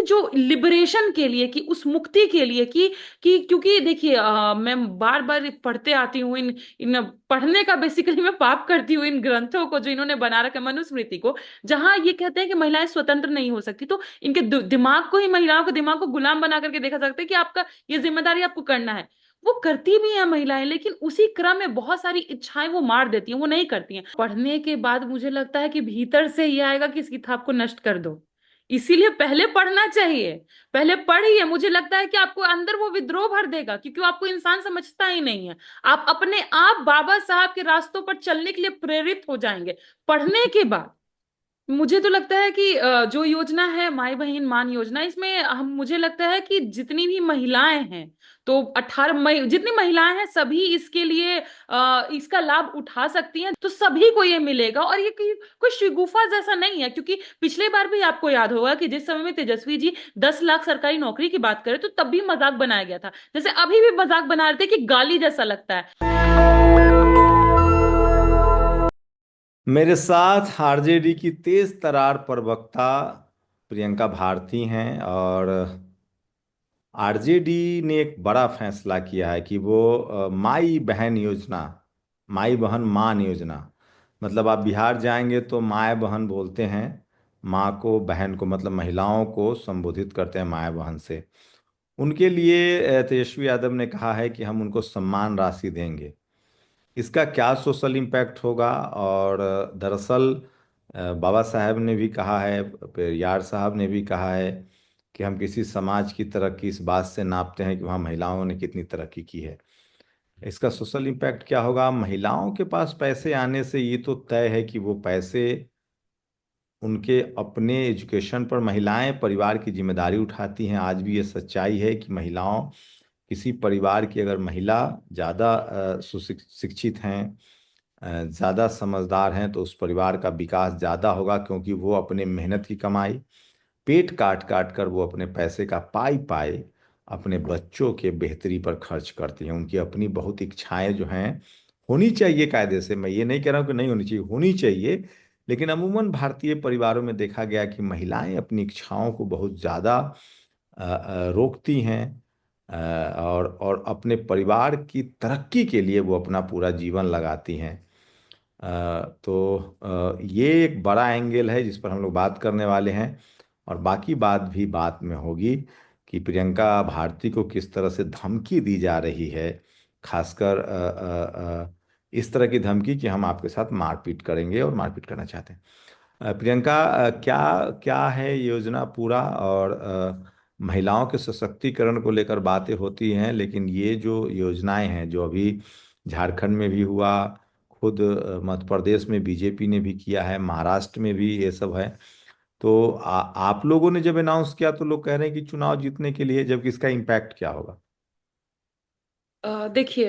जो लिबरेशन के लिए, कि उस मुक्ति के लिए, कि क्योंकि देखिए मैं बार बार पढ़ते आती हूँ इन इन पढ़ने का बेसिकली मैं पाप करती हूँ इन ग्रंथों को जो इन्होंने बना रखा है, मनुस्मृति को, जहां ये कहते हैं कि महिलाएं स्वतंत्र नहीं हो सकती। तो इनके दिमाग को ही, महिलाओं के दिमाग को गुलाम बना करके देखा सकता है कि आपका ये जिम्मेदारी आपको करना है। वो करती भी हैं महिलाएं, लेकिन उसी क्रम में बहुत सारी इच्छाएं वो मार देती हैं, वो नहीं करती हैं। पढ़ने के बाद मुझे लगता है कि भीतर से ये आएगा कि इस किताब को नष्ट कर दो। इसीलिए पहले पढ़ना चाहिए। पहले पढ़िए, मुझे लगता है कि आपको अंदर वो विद्रोह भर देगा, क्योंकि वो आपको इंसान समझता ही नहीं है। आप अपने आप बाबा साहब के रास्तों पर चलने के लिए प्रेरित हो जाएंगे पढ़ने के बाद। मुझे तो लगता है कि जो योजना है माई बहन मान योजना, इसमें हम मुझे लगता है कि जितनी भी महिलाएं हैं, तो 18 जितनी महिलाएं हैं सभी इसके लिए इसका लाभ उठा सकती हैं, तो सभी को ये मिलेगा। और ये कोई शिगुफा जैसा नहीं है, क्योंकि पिछले बार भी आपको याद होगा कि जिस समय में तेजस्वी जी 10 लाख सरकारी नौकरी की बात करें, तो तब भी मजाक बनाया गया था, जैसे अभी भी मजाक बना रहे थे कि गाली जैसा लगता है। मेरे साथ आरजेडी की तेज तर्रार प्रवक्ता प्रियंका भारती हैं। और आरजेडी ने एक बड़ा फैसला किया है कि वो माई बहन योजना, माई बहन मान योजना, मतलब आप बिहार जाएंगे तो माए बहन बोलते हैं। माँ को, बहन को, मतलब महिलाओं को संबोधित करते हैं माए बहन से। उनके लिए तेजस्वी यादव ने कहा है कि हम उनको सम्मान राशि देंगे। इसका क्या सोशल इम्पैक्ट होगा? और दरअसल बाबा साहब ने भी कहा है, पेरियार साहब ने भी कहा है कि हम किसी समाज की तरक्की इस बात से नापते हैं कि वहाँ महिलाओं ने कितनी तरक्की की है। इसका सोशल इम्पैक्ट क्या होगा? महिलाओं के पास पैसे आने से ये तो तय है कि वो पैसे उनके अपने एजुकेशन पर, महिलाएं परिवार की जिम्मेदारी उठाती हैं। आज भी ये सच्चाई है कि महिलाओं, किसी परिवार की अगर महिला ज़्यादा सुशिक्षित हैं, ज़्यादा समझदार हैं, तो उस परिवार का विकास ज़्यादा होगा, क्योंकि वो अपने मेहनत की कमाई पेट काट काट कर वो अपने पैसे का पाई पाए अपने बच्चों के बेहतरी पर खर्च करती हैं। उनकी अपनी बहुत इच्छाएं जो हैं, होनी चाहिए कायदे से, मैं ये नहीं कह रहा हूँ कि नहीं होनी चाहिए, होनी चाहिए। लेकिन अमूमन भारतीय परिवारों में देखा गया कि महिलाएं अपनी इच्छाओं को बहुत ज़्यादा रोकती हैं, और अपने परिवार की तरक्की के लिए वो अपना पूरा जीवन लगाती हैं। तो ये एक बड़ा एंगल है जिस पर हम लोग बात करने वाले हैं। और बाकी बात भी बात में होगी कि प्रियंका भारती को किस तरह से धमकी दी जा रही है। खासकर इस तरह की धमकी कि हम आपके साथ मारपीट करेंगे और मारपीट करना चाहते हैं। प्रियंका, क्या क्या है योजना पूरा? और महिलाओं के सशक्तिकरण को लेकर बातें होती हैं, लेकिन ये जो योजनाएं हैं जो अभी झारखंड में भी हुआ, खुद मध्य प्रदेश में बीजेपी ने भी किया है, महाराष्ट्र में भी ये सब है। तो आप लोगों ने जब अनाउंस किया तो लोग कह रहे हैं कि चुनाव जीतने के लिए, जबकि इसका इम्पैक्ट क्या होगा? देखिए,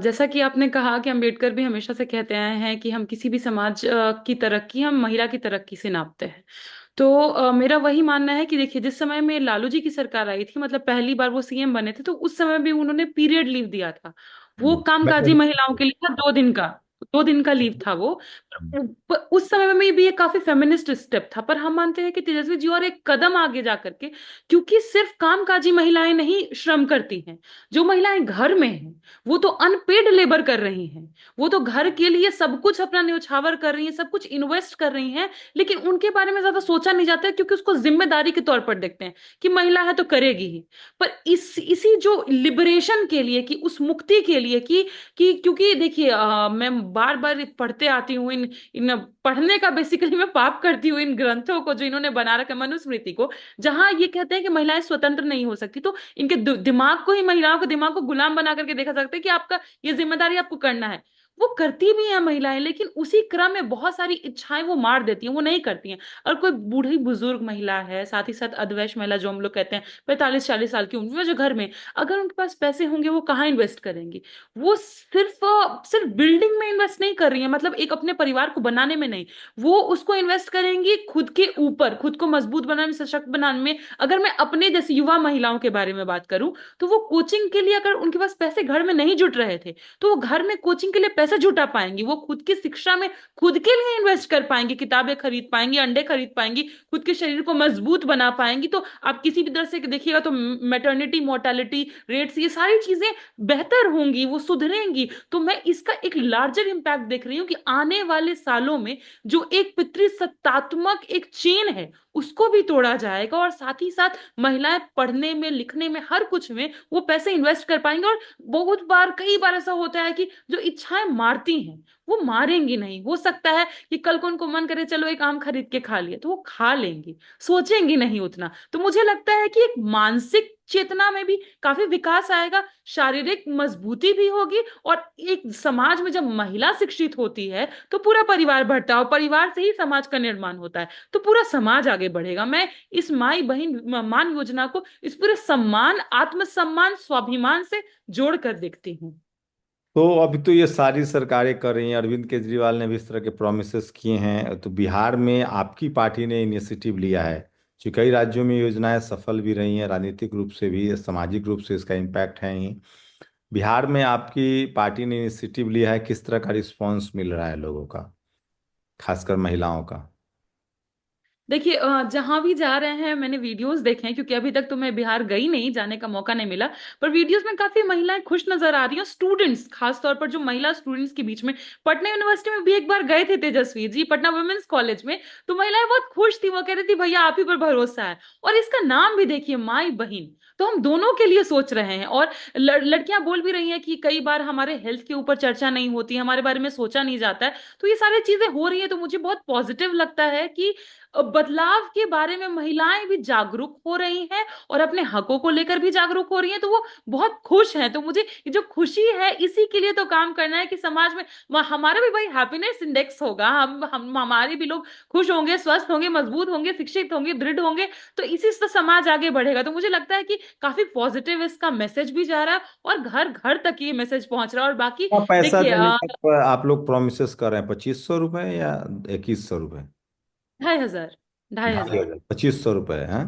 जैसा कि आपने कहा कि अंबेडकर भी हमेशा से कहते आए हैं कि हम किसी भी समाज की तरक्की हम महिला की तरक्की से नापते हैं। तो मेरा वही मानना है कि देखिए, जिस समय में लालू जी की सरकार आई थी, मतलब पहली बार वो सीएम बने थे, तो उस समय भी उन्होंने पीरियड लीव दिया था। वो कामकाजी महिलाओं के लिए था, 2 दिन का। 2 दिन का लीव था वो। पर उस समय में भी ये काफी फेमिनिस्ट स्टेप था, पर हम मानते हैं कि तेजस्वी जी और एक कदम आगे जा करके, क्योंकि सिर्फ कामकाजी महिलाएं नहीं श्रम करती हैं। जो महिलाएं घर में हैं, वो तो अनपेड लेबर कर रही हैं। वो तो घर के लिए सब कुछ अपना न्योछावर कर रही हैं, सब कुछ इन्वेस्ट कर रही हैं। लेकिन उनके बारे में ज्यादा सोचा नहीं जाता है, क्योंकि उसको जिम्मेदारी के तौर पर देखते हैं कि महिला है तो करेगी ही। पर इसी जो लिबरेशन के लिए, कि उस मुक्ति के लिए, कि क्योंकि देखिए मैं बार बार पढ़ते आती हूँ इन इन पढ़ने का बेसिकली मैं पाप करती हूँ इन ग्रंथों को जो इन्होंने बना रखा है, मनुस्मृति को, जहां ये कहते हैं कि महिलाएं स्वतंत्र नहीं हो सकती। तो इनके दिमाग को ही, महिलाओं के दिमाग को गुलाम बना करके देखा सकता है कि आपका ये जिम्मेदारी आपको करना है। वो करती भी हैं महिलाएं, लेकिन उसी क्रम में बहुत सारी इच्छाएं वो मार देती हैं, वो नहीं करती हैं। और कोई बूढ़ी बुजुर्ग महिला है, साथ ही साथ अधवैश महिला जो हम लोग कहते हैं, 45-40 साल की उम्र में जो घर में, अगर उनके पास पैसे होंगे वो कहाँ इन्वेस्ट करेंगी? वो सिर्फ सिर्फ बिल्डिंग में इन्वेस्ट नहीं कर रही है, मतलब एक अपने परिवार को बनाने में नहीं, वो उसको इन्वेस्ट करेंगी खुद के ऊपर, खुद को मजबूत बनाने में, सशक्त बनाने में। अगर मैं अपने जैसी युवा महिलाओं के बारे में बात करूं, तो वो कोचिंग के लिए, अगर उनके पास पैसे घर में नहीं जुट रहे थे, तो वो घर में कोचिंग के लिए पैसा जुटा पाएंगी, वो खुद की शिक्षा में खुद के लिए इन्वेस्ट कर पाएंगी, किताबें खरीद पाएंगी, अंडे खरीद पाएंगी, खुद के शरीर को मजबूत बना पाएंगी, तो आप किसी भी तरह से देखिएगा तो मैटरनिटी मोर्टालिटी रेट्स, ये सारी चीजें बेहतर होंगी, वो सुधरेंगी। तो मैं इसका एक लार्जर इम्पैक्ट देख रही हूँ कि आने वाले सालों में जो एक पितृसत्तात्मक एक चेन है उसको भी तोड़ा जाएगा, और साथ ही साथ महिलाएं पढ़ने में, लिखने में, हर कुछ में वो पैसे इन्वेस्ट कर पाएंगे। और बहुत बार, कई बार ऐसा होता है कि जो इच्छाएं मारती हैं वो मारेंगी नहीं। हो सकता है कि कल को उनको मन करे चलो एक आम खरीद के खा लिए, तो वो खा लेंगी, सोचेंगी नहीं उतना। तो मुझे लगता है कि एक मानसिक चेतना में भी काफी विकास आएगा, शारीरिक मजबूती भी होगी, और एक समाज में जब महिला शिक्षित होती है तो पूरा परिवार बढ़ता है, और परिवार से ही समाज का निर्माण होता है, तो पूरा समाज आगे बढ़ेगा। मैं इस माई बहन मान योजना को इस पूरे सम्मान, आत्मसम्मान, स्वाभिमान से जोड़ कर देखती हूँ। तो अभी तो ये सारी सरकारें कर रही हैं, अरविंद केजरीवाल ने भी इस तरह के प्रोमिसेस किए हैं, तो बिहार में आपकी पार्टी ने इनिशिएटिव लिया है कि कई राज्यों में योजनाएं सफल भी रही हैं, राजनीतिक रूप से भी, सामाजिक रूप से इसका इम्पैक्ट है ही। बिहार में आपकी पार्टी ने इनिशिएटिव लिया है, किस तरह का रिस्पॉन्स मिल रहा है लोगों का, खासकर महिलाओं का? देखिए, जहां भी जा रहे हैं, मैंने वीडियोस देखे हैं, क्योंकि अभी तक तो मैं बिहार गई नहीं, जाने का मौका नहीं मिला, पर वीडियोस में काफी महिलाएं खुश नजर आ रही हैं। स्टूडेंट्स, खासतौर पर जो महिला स्टूडेंट्स के बीच में, पटना यूनिवर्सिटी में भी एक बार गए थे तेजस्वी जी, पटना वुमेन्स कॉलेज में, तो महिलाएं बहुत खुश थी, वो कह रही थी भैया आप ही पर भरोसा है। और इसका नाम भी देखिए, माई बहन, तो हम दोनों के लिए सोच रहे हैं। और लड़कियां बोल भी रही हैं कि कई बार हमारे हेल्थ के ऊपर चर्चा नहीं होती, हमारे बारे में सोचा नहीं जाता है, तो ये सारी चीजें हो रही है, तो मुझे बहुत पॉजिटिव लगता है कि बदलाव के बारे में महिलाएं भी जागरूक हो रही हैं, और अपने हकों को लेकर भी जागरूक हो रही हैं, तो वो बहुत खुश हैं। तो मुझे ये जो खुशी है, इसी के लिए तो काम करना है कि समाज में हमारा भी भाई हैप्पीनेस इंडेक्स होगा, हम हमारे भी लोग खुश होंगे, स्वस्थ होंगे, मजबूत होंगे, शिक्षित होंगे, दृढ़ होंगे, तो इसी से समाज आगे बढ़ेगा। तो मुझे लगता है कि काफी पॉजिटिव इसका मैसेज भी जा रहा है, और घर घर तक ये मैसेज पहुंच रहा है। और बाकी पैसा देखिए, देने का आप लोग प्रोमिस कर रहे हैं, 2500 रुपये या 2100 रुपये? 2,500, ढाई ढाई हजार हजार 2500 रुपये हैं?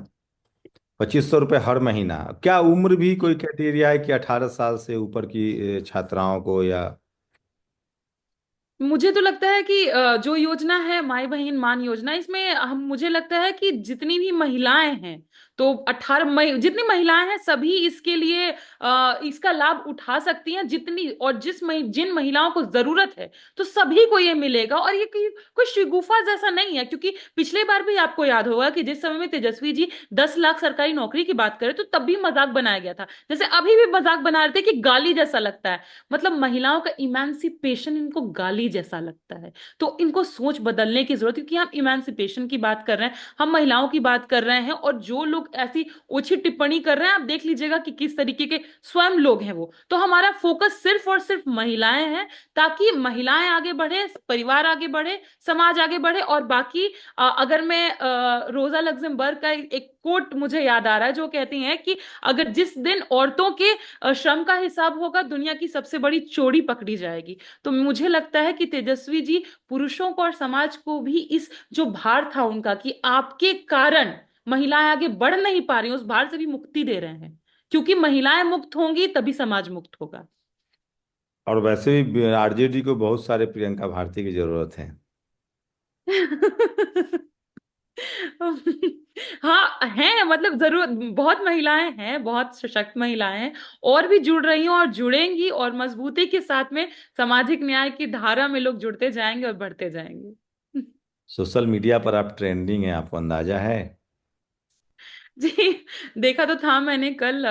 2500 रुपये हर महीना? क्या उम्र भी कोई क्राइटेरिया है कि 18 साल से ऊपर की छात्राओं को, या? मुझे तो लगता है कि जो योजना है माई बहन मान योजना, इसमें हम, मुझे लगता है कि जितनी भी महिलाएं हैं, तो 18 जितनी महिलाएं हैं सभी इसके लिए इसका लाभ उठा सकती हैं, जितनी और जिन महिलाओं को जरूरत है, तो सभी को ये मिलेगा। और ये कोई शिगुफा जैसा नहीं है, क्योंकि पिछले बार भी आपको याद होगा कि जिस समय में तेजस्वी जी 10 लाख सरकारी नौकरी की बात करें, तो तब भी मजाक बनाया गया था, जैसे अभी भी मजाक बना रहे थे कि गाली जैसा लगता है। मतलब महिलाओं का इमेंसिपेशन इनको गाली जैसा लगता है। तो इनको सोच बदलने की जरूरत है, क्योंकि हम इमेंसिपेशन की बात कर रहे हैं, हम महिलाओं की बात कर रहे हैं, और जो लोग ऐसी ओछी टिप्पणी कर रहे हैं, आप देख लीजिएगा कि किस तरीके के स्वयं लोग हैं वो। तो हमारा फोकस सिर्फ और सिर्फ महिलाएं हैं, ताकि महिलाएं आगे बढ़े, परिवार आगे बढ़े, समाज आगे बढ़े। और बाकी अगर मैं रोजा लग्जमबर्ग का एक कोट मुझे याद आ रहा है, जो कहती हैं कि अगर जिस दिन औरतों के श्रम का हिसाब होगा, दुनिया की सबसे बड़ी चोरी पकड़ी जाएगी। तो मुझे लगता है कि तेजस्वी जी पुरुषों को और समाज को भी इस जो भार था उनका कि आपके कारण महिलाएं आगे बढ़ नहीं पा रही, उस भार से भी मुक्ति दे रहे हैं, क्योंकि महिलाएं मुक्त होंगी तभी समाज मुक्त होगा। और वैसे भी आरजेडी को बहुत सारे प्रियंका भारती की जरूरत है। हाँ है, मतलब जरूर बहुत महिलाएं हैं, बहुत सशक्त महिलाएं हैं, और भी जुड़ रही हैं और जुड़ेंगी, और मजबूती के साथ में सामाजिक न्याय की धारा में लोग जुड़ते जाएंगे और बढ़ते जाएंगे। सोशल मीडिया पर आप ट्रेंडिंग है, आपको अंदाजा है? जी, देखा तो था मैंने कल,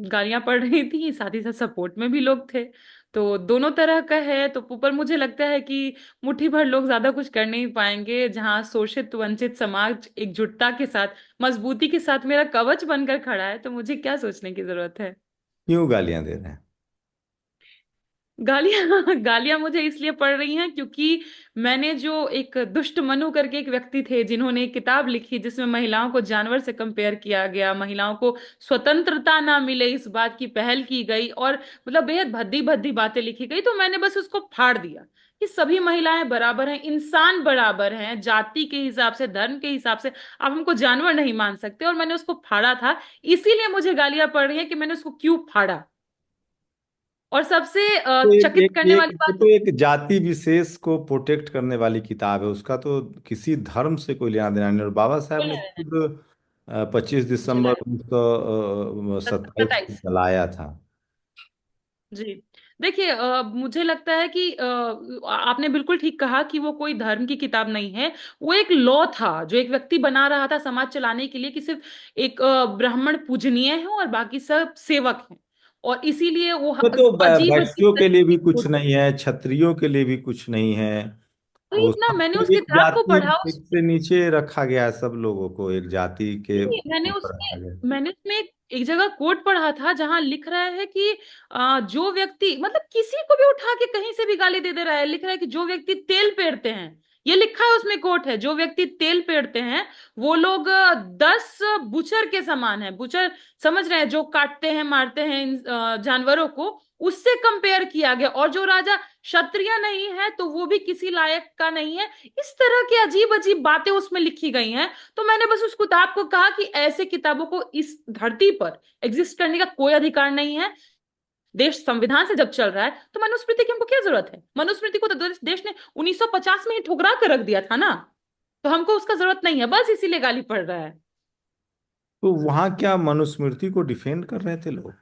गालियां पड़ रही थी, साथ ही साथ सपोर्ट में भी लोग थे, तो दोनों तरह का है। तो ऊपर मुझे लगता है कि मुट्ठी भर लोग ज्यादा कुछ कर नहीं पाएंगे, जहां शोषित वंचित समाज एकजुटता के साथ, मजबूती के साथ मेरा कवच बनकर खड़ा है, तो मुझे क्या सोचने की जरूरत है। क्यों गालियां दे रहे हैं? गालियां गालियां मुझे इसलिए पड़ रही हैं क्योंकि मैंने जो एक दुष्ट मनु करके एक व्यक्ति थे, जिन्होंने एक किताब लिखी जिसमें महिलाओं को जानवर से कंपेयर किया गया, महिलाओं को स्वतंत्रता ना मिले इस बात की पहल की गई, और मतलब बेहद भद्दी भद्दी बातें लिखी गई, तो मैंने बस उसको फाड़ दिया कि सभी महिलाएं बराबर हैं, इंसान बराबर हैं, जाति के हिसाब से, धर्म के हिसाब से आप हमको जानवर नहीं मान सकते, और मैंने उसको फाड़ा था। इसीलिए मुझे गालियां पड़ रही हैं कि मैंने उसको क्यों फाड़ा। और सबसे एक चकित एक करने एक वाली वो बात। तो एक जाति विशेष को प्रोटेक्ट करने वाली किताब है, उसका तो किसी धर्म से कोई लेना देना नहीं। और बाबा साहब ने बोले खुद 25 दिसंबर जुलाई 1927 को 27। जलाया था। जी। देखिए, मुझे लगता है कि आपने बिल्कुल ठीक कहा कि वो कोई धर्म की किताब नहीं है। वो एक लॉ था जो एक व्यक्ति बना रहा था समाज चलाने के लिए, कि सिर्फ एक ब्राह्मण पूजनीय है और बाकी सब सेवक हैं। और इसीलिए वो वो तो अजीब अजीब वैश्यों के लिए भी तरीके कुछ नहीं है, क्षत्रियों के लिए भी कुछ नहीं है। वही वो ना, मैंने सबको उस एक किताब को जाति पढ़ा। एक से नीचे रखा गया है, सब लोगों को एक जाति के नहीं, ऊपर रखा गया है। मैंने उसमें एक जगह कोट पढ़ा था जहां लिख रहा है कि जो व्यक्ति मतलब किसी को भी उठा के कहीं से भी गाली दे दे रहा है, लिख रहा है कि जो व्यक्ति तेल पेड़ते हैं, ये लिखा है उसमें, कोट है, जो व्यक्ति तेल पेड़ते हैं वो लोग 10 बुचर के समान है। बुचर समझ रहे हैं, जो काटते हैं मारते हैं इन जानवरों को, उससे कंपेयर किया गया। और जो राजा क्षत्रिय नहीं है तो वो भी किसी लायक का नहीं है। इस तरह की अजीब अजीब बातें उसमें लिखी गई हैं। तो मैंने बस उस किताब को कहा कि ऐसे किताबों को इस धरती पर एग्जिस्ट करने का कोई अधिकार नहीं है। देश संविधान से जब चल रहा है तो मनुस्मृति की हमको क्या जरूरत है? मनुस्मृति को तो देश ने 1950 में ही ठुकरा कर रख दिया था ना। तो हमको उसका जरूरत नहीं है, बस इसीलिए गाली पड़ रहा है। तो वहां क्या मनुस्मृति को डिफेंड कर रहे थे लोग?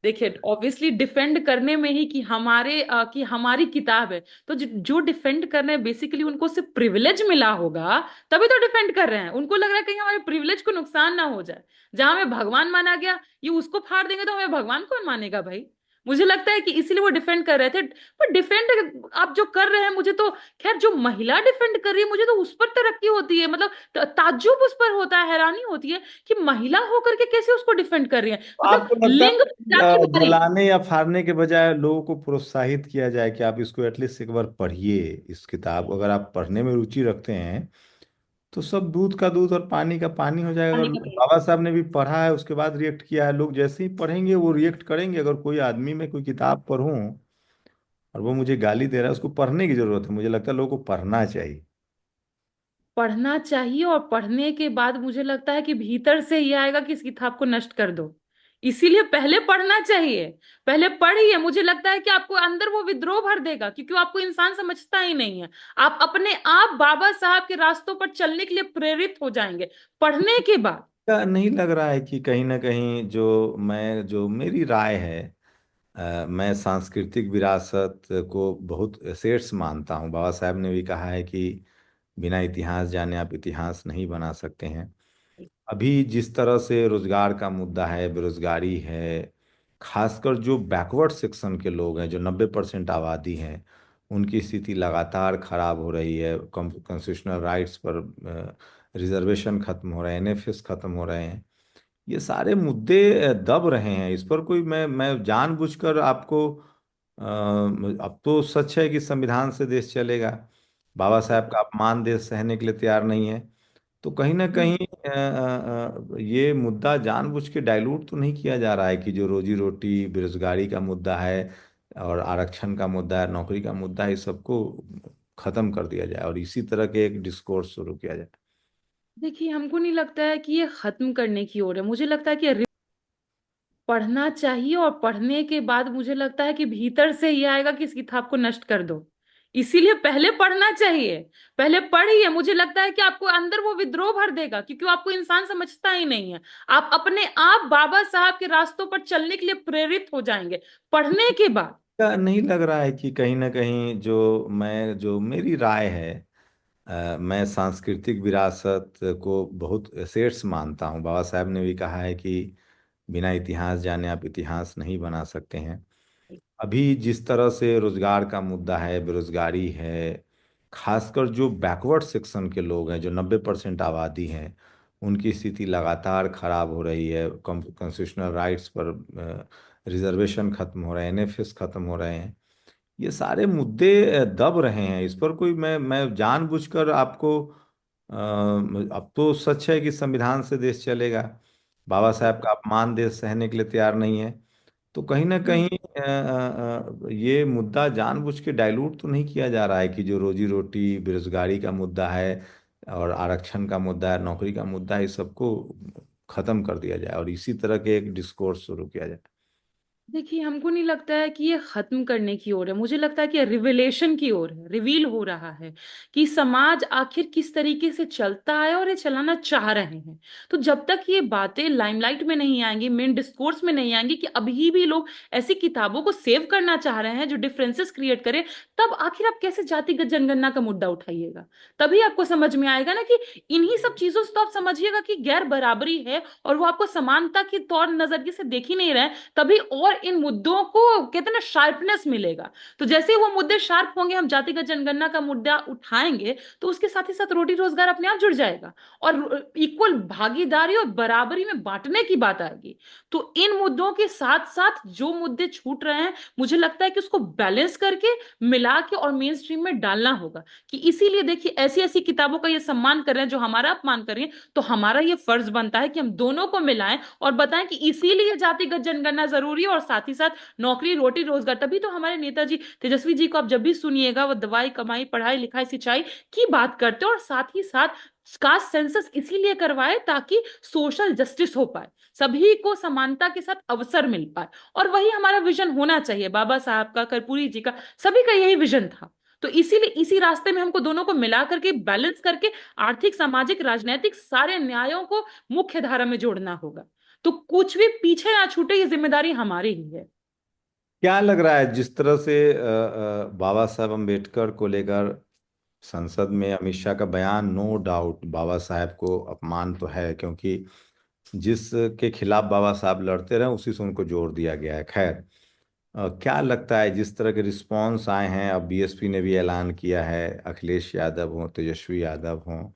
देखिए, ऑब्वियसली डिफेंड करने में ही कि हमारी किताब है, तो जो डिफेंड कर रहे हैं बेसिकली उनको सिर्फ प्रिविलेज मिला होगा, तभी तो डिफेंड कर रहे हैं। उनको लग रहा है कहीं हमारे प्रिविलेज को नुकसान ना हो जाए। जहां हमें भगवान माना गया, ये उसको फाड़ देंगे तो हमें भगवान कौन मानेगा भाई? मुझे लगता है कि इसीलिए वो डिफेंड कर रहे थे। पर डिफेंड आप जो कर रहे हैं, मुझे तो खैर, जो महिला डिफेंड कर रही है मुझे तो उस पर तरक्की होती है, मतलब ताज्जुब उस पर होता है, हैरानी होती है कि महिला होकर के कैसे उसको डिफेंड कर रही है। मतलब आपको लगता लिंग है कि, जाके मारी। जलाने या फाड़ने के बजाय लोगों को प्रोत्साहित किया जाए कि आप इसको एटलीस्ट एक बार पढ़िए, इस किताब को अगर आप पढ़ने में रुचि रखते हैं तो सब दूध का दूध और पानी का पानी हो जाएगा। पानी अगर का पेड़। बाबा साहब ने भी पढ़ा है उसके बाद रिएक्ट किया है, लोग जैसे ही पढ़ेंगे वो रिएक्ट करेंगे। अगर कोई आदमी मैं कोई किताब पढूं और वो मुझे गाली दे रहा है, उसको पढ़ने की जरूरत है। मुझे लगता है लोगों को पढ़ना चाहिए। पढ़ना चाहिए, और पढ़ने के बाद मुझे लगता है कि भीतर से ये आएगा कि इस किताब को नष्ट कर दो। इसीलिए पहले पढ़ना चाहिए। पहले पढ़िए, मुझे लगता है कि आपको अंदर वो विद्रोह भर देगा, क्योंकि वो आपको इंसान समझता ही नहीं है। आप अपने आप बाबा साहब के रास्तों पर चलने के लिए प्रेरित हो जाएंगे पढ़ने के बाद। क्या नहीं लग रहा है कि कहीं ना कहीं जो मेरी राय है, मैं सांस्कृतिक विरासत को बहुत एसेट्स मानता हूँ। बाबा साहब ने भी कहा है कि बिना इतिहास जाने आप इतिहास नहीं बना सकते हैं। अभी जिस तरह से रोजगार का मुद्दा है, बेरोजगारी है, खासकर जो बैकवर्ड सेक्शन के लोग हैं, जो 90% आबादी हैं, उनकी स्थिति लगातार खराब हो रही है। कॉन्स्टिट्यूशनल राइट्स पर रिजर्वेशन खत्म हो रहे हैं, एनएफएस खत्म हो रहे हैं। ये सारे मुद्दे दब रहे हैं। इस पर कोई मैं जानबूझकर आपको अब तो सच है कि संविधान से देश चलेगा। बाबा साहब का अपमान देश सहने के लिए तैयार नहीं है। तो कहीं ना हम्म। कहीं ये मुद्दा जानबूझ के डाइल्यूट तो नहीं किया जा रहा है कि जो रोजी रोटी बेरोजगारी का मुद्दा है और आरक्षण का मुद्दा है, नौकरी का मुद्दा है, इस सबको खत्म कर दिया जाए और इसी तरह के एक डिस्कोर्स शुरू किया जाए। देखिए, हमको नहीं लगता है कि ये खत्म करने की ओर है। मुझे लगता है कि पढ़ना चाहिए, और पढ़ने के बाद मुझे लगता है कि भीतर से ये आएगा कि इस किताब को नष्ट कर दो। इसीलिए पहले पढ़ना चाहिए। पहले पढ़िए, मुझे लगता है कि आपको अंदर वो विद्रोह भर देगा, क्योंकि वो आपको इंसान समझता ही नहीं है। आप अपने आप बाबा साहब के रास्तों पर चलने के लिए प्रेरित हो जाएंगे पढ़ने के बाद। क्या नहीं लग रहा है कि कहीं ना कहीं जो मेरी राय है, मैं सांस्कृतिक विरासत को बहुत एसेट्स मानता हूँ। बाबा साहब ने भी कहा है कि बिना इतिहास जाने आप इतिहास नहीं बना सकते हैं। अभी जिस तरह से रोजगार का मुद्दा है, बेरोजगारी है, खासकर जो बैकवर्ड सेक्शन के लोग हैं, जो 90% आबादी हैं, उनकी स्थिति लगातार खराब हो रही है। कॉन्स्टिट्यूशनल राइट्स पर रिजर्वेशन खत्म हो रहे हैं, एनएफएस खत्म हो रहे हैं। ये सारे मुद्दे दब रहे हैं। इस पर कोई मैं जानबूझकर आपको अब तो सच है कि संविधान से देश चलेगा। बाबा साहब का अपमान देश सहने के लिए तैयार नहीं है। तो कहीं ना हम्म। कहीं ये मुद्दा जानबूझ के डाइल्यूट तो नहीं किया जा रहा है कि जो रोजी रोटी बेरोजगारी का मुद्दा है और आरक्षण का मुद्दा है, नौकरी का मुद्दा है, इस सबको खत्म कर दिया जाए और इसी तरह के एक डिस्कोर्स शुरू किया जाए। देखिए, हमको नहीं लगता है कि ये खत्म करने की ओर है, मुझे लगता है कि रिविलेशन की ओर है, रिवील हो रहा है कि समाज आखिर किस तरीके से चलता है और ये चलाना चाह रहे हैं। तो जब तक ये बातें लाइमलाइट में नहीं आएंगी, मेन डिस्कोर्स में नहीं आएंगी, कि अभी भी लोग ऐसी किताबों को सेव करना चाह रहे हैं जो डिफरेंसेस क्रिएट करे, तब आखिर आप कैसे जातिगत जनगणना का मुद्दा उठाइएगा? तभी आपको समझ में आएगा ना कि इन्हीं सब चीजों से तो आप समझिएगा कि गैर बराबरी है और वो आपको समानता के तौर नजरिए से देख ही नहीं रहे, तभी और इन मुद्दों को कहते हैं ना शार्पनेस मिलेगा। तो जैसे ही वो मुद्दे शार्प होंगे, हम जातिगत जनगणना का मुद्दा उठाएंगे, तो उसके साथ ही साथ रोटी रोजगार अपने आप जुड़ जाएगा और इक्वल भागीदारी और बराबरी में बांटने की बात आएगी। तो इन मुद्दों के साथ साथ जो मुद्दे छूट रहे हैं, मुझे लगता है कि उसको बैलेंस करके मिला के और मेन स्ट्रीम में डालना होगा। कि इसीलिए देखिए, ऐसी ऐसी किताबों का ये सम्मान कर रहे हैं जो हमारा अपमान कर रही है, तो हमारा ये फर्ज बनता है कि हम दोनों को मिलाएं और बताएं कि इसीलिए जातिगत जनगणना जरूरी है, और साथ ही साथ नौकरी रोटी रोजगार। तभी तो हमारे नेताजी तेजस्वी जी को आप जब भी सुनिएगा, वो दवाई कमाई पढ़ाई लिखाई सिंचाई की बात करते हैं, और साथ ही साथ कास्ट सेंसस इसीलिए करवाए ताकि सोशल जस्टिस हो पाए, सभी को समानता के साथ अवसर मिल पाए। और वही हमारा विजन होना चाहिए, बाबा साहब का, कर्पूरी जी का, सभी का यही विजन था। तो इसीलिए इसी रास्ते में हमको दोनों को मिला करके बैलेंस करके आर्थिक सामाजिक राजनीतिक सारे न्यायों को मुख्य धारा में जोड़ना होगा। तो कुछ भी पीछे ना छूटे, ये जिम्मेदारी हमारी ही है। क्या लग रहा है जिस तरह से बाबा साहब अम्बेडकर को लेकर संसद में अमित शाह का बयान, नो डाउट बाबा साहब को अपमान तो है, क्योंकि जिसके खिलाफ बाबा साहब लड़ते रहे उसी से उनको जोड़ दिया गया है। खैर, क्या लगता है जिस तरह के रिस्पांस आए हैं, अब बीएसपी ने भी ऐलान किया है, अखिलेश यादव हों, तेजस्वी यादव हों,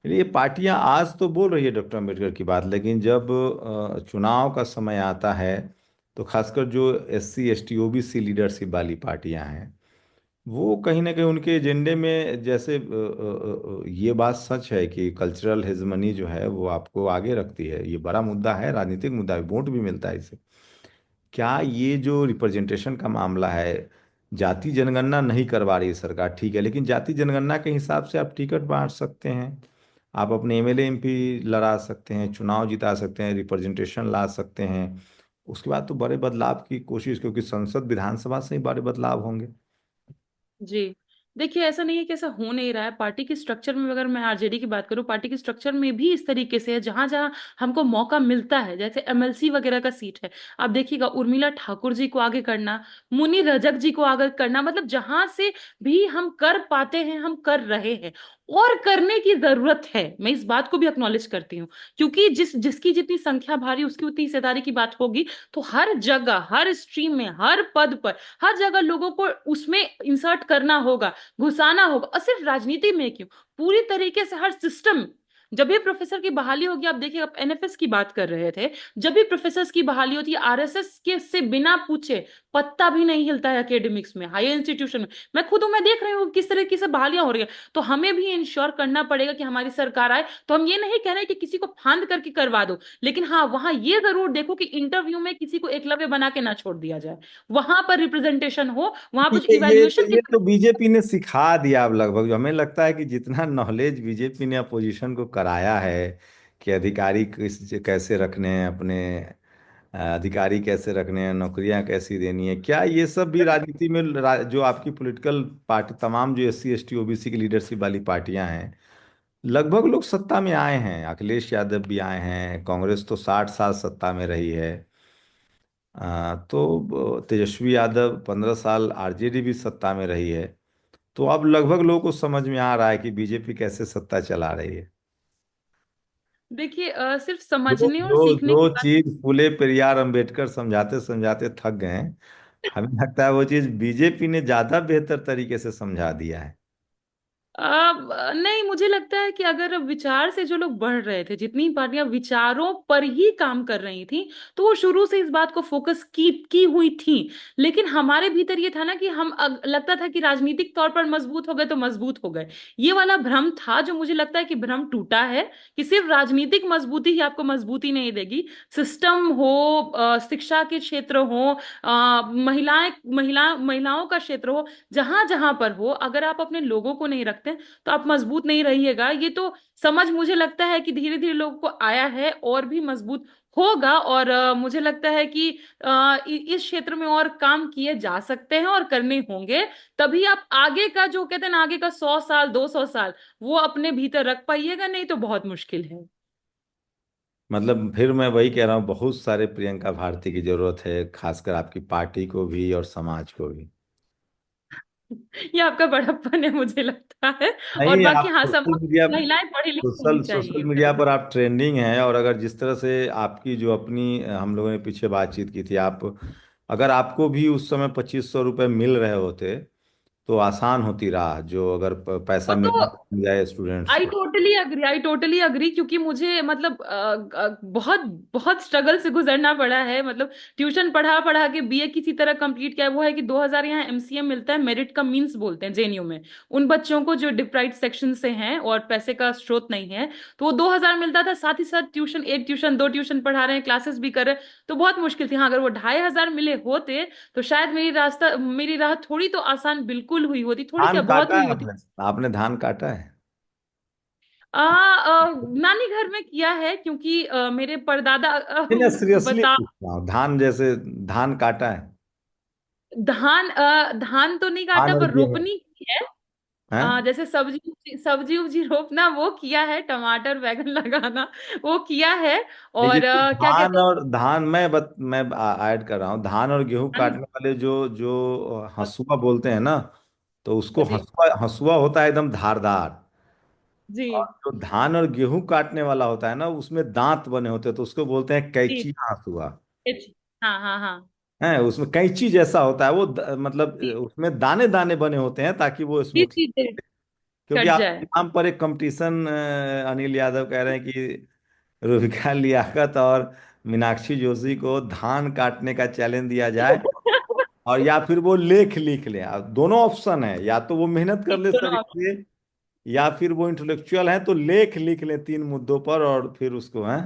ये पार्टियां आज तो बोल रही है डॉक्टर अम्बेडकर की बात, लेकिन जब चुनाव का समय आता है तो खासकर जो एससी एसटी ओबीसी लीडरशिप वाली पार्टियां हैं, वो कहीं ना कहीं उनके एजेंडे में, जैसे ये बात सच है कि कल्चरल हेजमनी जो है वो आपको आगे रखती है, ये बड़ा मुद्दा है, राजनीतिक मुद्दा है, वोट भी मिलता है इससे। क्या ये जो रिप्रेजेंटेशन का मामला है, जाति जनगणना नहीं करवा रही है सरकार, ठीक है, लेकिन जाति जनगणना के हिसाब से आप टिकट बांट सकते हैं, आप अपने एमएलए एमपी लड़ा सकते हैं, चुनाव जिता सकते हैं, रिप्रेजेंटेशन ला सकते हैं। उसके बाद तो बड़े बदलाव की कोशिश, क्योंकि संसद विधानसभा से ही बड़े बदलाव होंगे। जी, देखिए, ऐसा नहीं है कि ऐसा हो नहीं रहा है। पार्टी की स्ट्रक्चर में अगर मैं आरजेडी की बात करूं, पार्टी की स्ट्रक्चर में भी इस तरीके से है, जहां जहां हमको मौका मिलता है, जैसे एमएलसी वगैरह का सीट है, आप देखिएगा उर्मिला ठाकुर जी को आगे करना, मुनि रजक जी को आगे करना, मतलब जहां से भी हम कर पाते हैं हम कर रहे हैं। और करने की जरूरत है, मैं इस बात को भी एक्नॉलेज करती हूँ, क्योंकि जिसकी जितनी संख्या भारी उसकी उतनी हिस्सेदारी की बात होगी। तो हर जगह, हर स्ट्रीम में, हर पद पर, हर जगह लोगों को उसमें इंसर्ट करना होगा, घुसाना होगा। और सिर्फ राजनीति में क्यों, पूरी तरीके से हर सिस्टम। जब भी प्रोफेसर की बहाली होगी, आप देखिए, आप एनएफएस की बात कर रहे थे, जब भी प्रोफेसर की बहाली होती है, आरएसएस के से बिना पूछे पत्ता भी नहीं हिलता है एकेडमिक्स में, हायर इंस्टीट्यूशन में। मैं खुद हूं, मैं देख रही हूँ किस तरीके से बहालियां हो रही है। तो हमें भी इंश्योर करना पड़ेगा कि हमारी सरकार आए, तो हम ये नहीं कह रहे कि किसी को फांद करके करवा दो, लेकिन हाँ, वहां ये जरूर देखो कि इंटरव्यू में किसी को एकलव्य बना के ना छोड़ दिया जाए, वहां पर रिप्रेजेंटेशन हो, वहां पर जो इवेल्युएशन की। ये तो बीजेपी ने सिखा दिया अब लगभग, हमें लगता है कि जितना नॉलेज बीजेपी ने अपोजिशन को कराया है कि अधिकारी कैसे रखने हैं अपने, अधिकारी कैसे रखने हैं, नौकरियां कैसी देनी है, क्या ये सब भी राजनीति में जो आपकी पॉलिटिकल पार्टी, तमाम जो एससी एसटी ओबीसी की लीडरशिप वाली पार्टियां हैं, लगभग लोग सत्ता में आए हैं, अखिलेश यादव भी आए हैं, कांग्रेस तो 60 साल सत्ता में रही है, तो तेजस्वी यादव 15 साल, आरजेडी भी सत्ता में रही है। तो अब लगभग लोगों को समझ में आ रहा है कि बीजेपी कैसे सत्ता चला रही है। देखिए, सिर्फ जो समझने और जो सीखने की जो बात। चीज फूले पेरियार अंबेडकर समझाते समझाते थक गए हैं, हमें लगता है वो चीज बीजेपी ने ज्यादा बेहतर तरीके से समझा दिया है। नहीं, मुझे लगता है कि अगर विचार से जो लोग बढ़ रहे थे, जितनी पार्टियां विचारों पर ही काम कर रही थी, तो वो शुरू से इस बात को फोकस की हुई थी। लेकिन हमारे भीतर ये था ना कि हम लगता था कि राजनीतिक तौर पर मजबूत हो गए तो मजबूत हो गए। ये वाला भ्रम था, जो मुझे लगता है कि भ्रम टूटा है। कि सिर्फ राजनीतिक मजबूती ही आपको मजबूती नहीं देगी। सिस्टम हो, शिक्षा के क्षेत्र हो, महिलाओं का क्षेत्र हो, जहां जहां पर हो, अगर आप अपने लोगों को नहीं रखते तो आप मजबूत नहीं रहिएगा। ये तो समझ मुझे लगता है कि धीरे धीरे लोगों को आया है और भी मजबूत होगा। और मुझे लगता है कि इस क्षेत्र में और काम किए जा सकते हैं और करने होंगे। तभी आप आगे का जो कहते हैं ना, आगे का 100 साल 200 साल वो अपने भीतर रख पाइएगा, नहीं तो बहुत मुश्किल है। मतलब फिर मैं वही कह रहा हूँ, बहुत सारे प्रियंका भारती की जरूरत है, खासकर आपकी पार्टी को भी और समाज को भी। ये आपका बड़प्पन है मुझे लगता है। और नहीं, बाकी आप हाँ, सोशल सब मीडिया महिलाएं पढ़ी लिखी होनी सोशल सोशल चाहिए। मीडिया पर आप ट्रेंडिंग हैं, और अगर जिस तरह से आपकी जो अपनी हम लोगों ने पीछे बातचीत की थी, आप अगर आपको भी उस समय 2500 रुपये मिल रहे होते तो आसान होती राह, जो अगर पैसा वो तो मिल जाए स्टूडेंट्स आई को। Totally agree, I totally agree, क्योंकि मुझे मतलब बहुत बहुत स्ट्रगल से गुजरना पड़ा है। मतलब ट्यूशन पढ़ा पढ़ा के बीए किसी तरह कंप्लीट किया है। वो है कि 2000 यहाँ एमसीएम मिलता है, मेरिट का मींस बोलते हैं जेएनयू में, उन बच्चों को जो डिप्राइव्ड सेक्शन से हैं और पैसे का स्रोत नहीं है। तो वो 2000 मिलता था, साथ ही साथ ट्यूशन, एक ट्यूशन दो ट्यूशन पढ़ा रहे हैं, क्लासेस भी कर रहे हैं, तो बहुत मुश्किल थी। हाँ, अगर वो 2500 मिले होते तो शायद मेरी राह थोड़ी तो आसान बिल्कुल हुई होती, थोड़ी धान क्या बहुत काटा हुई है होती। आपने धान काटा है? नानी घर में किया है, क्योंकि मेरे परदादा नहीं, मैं सीरियसली बता। पूछ रहा हूँ, धान जैसे धान काटा है? धान तो नहीं काटा, धान और पर गेहूं रोपनी की है। है? जैसे सब्जी सब्जी उब्जी रोपना वो किया है, टमाटर बैगन लगाना वो किया है। देखिए, और तो क्या धान कहते और धान मैं ऐड कर रहा हूँ, धान और गेहूं हैं। काटने वाले जो जो हंसुआ बोलते हैं ना, तो उसको जी हंसुआ हंसुआ होता है एकदम धारदार। जी और जो धान और गेहूं काटने वाला होता है ना, उसमें दांत बने होते हैं, तो उसको बोलते हैं जी कैंची हंसुआ। हाँ हाँ हाँ। है, उसमें कैंची जैसा होता है वो, मतलब जी उसमें दाने दाने बने होते हैं ताकि वो जी स्मूथ। जी जी, क्योंकि कट आपके जाए। नाम पर एक कंपटीशन, अनिल यादव कह रहे हैं कि रूबिका लियाकत और मीनाक्षी जोशी को धान काटने का चैलेंज दिया जाए, और या फिर वो लेख लिख ले। अब दोनों ऑप्शन है, या तो वो मेहनत कर ले दोनों शरीर से, या फिर वो इंटेलेक्चुअल है तो लेख लिख ले 3 मुद्दों पर, और फिर उसको है।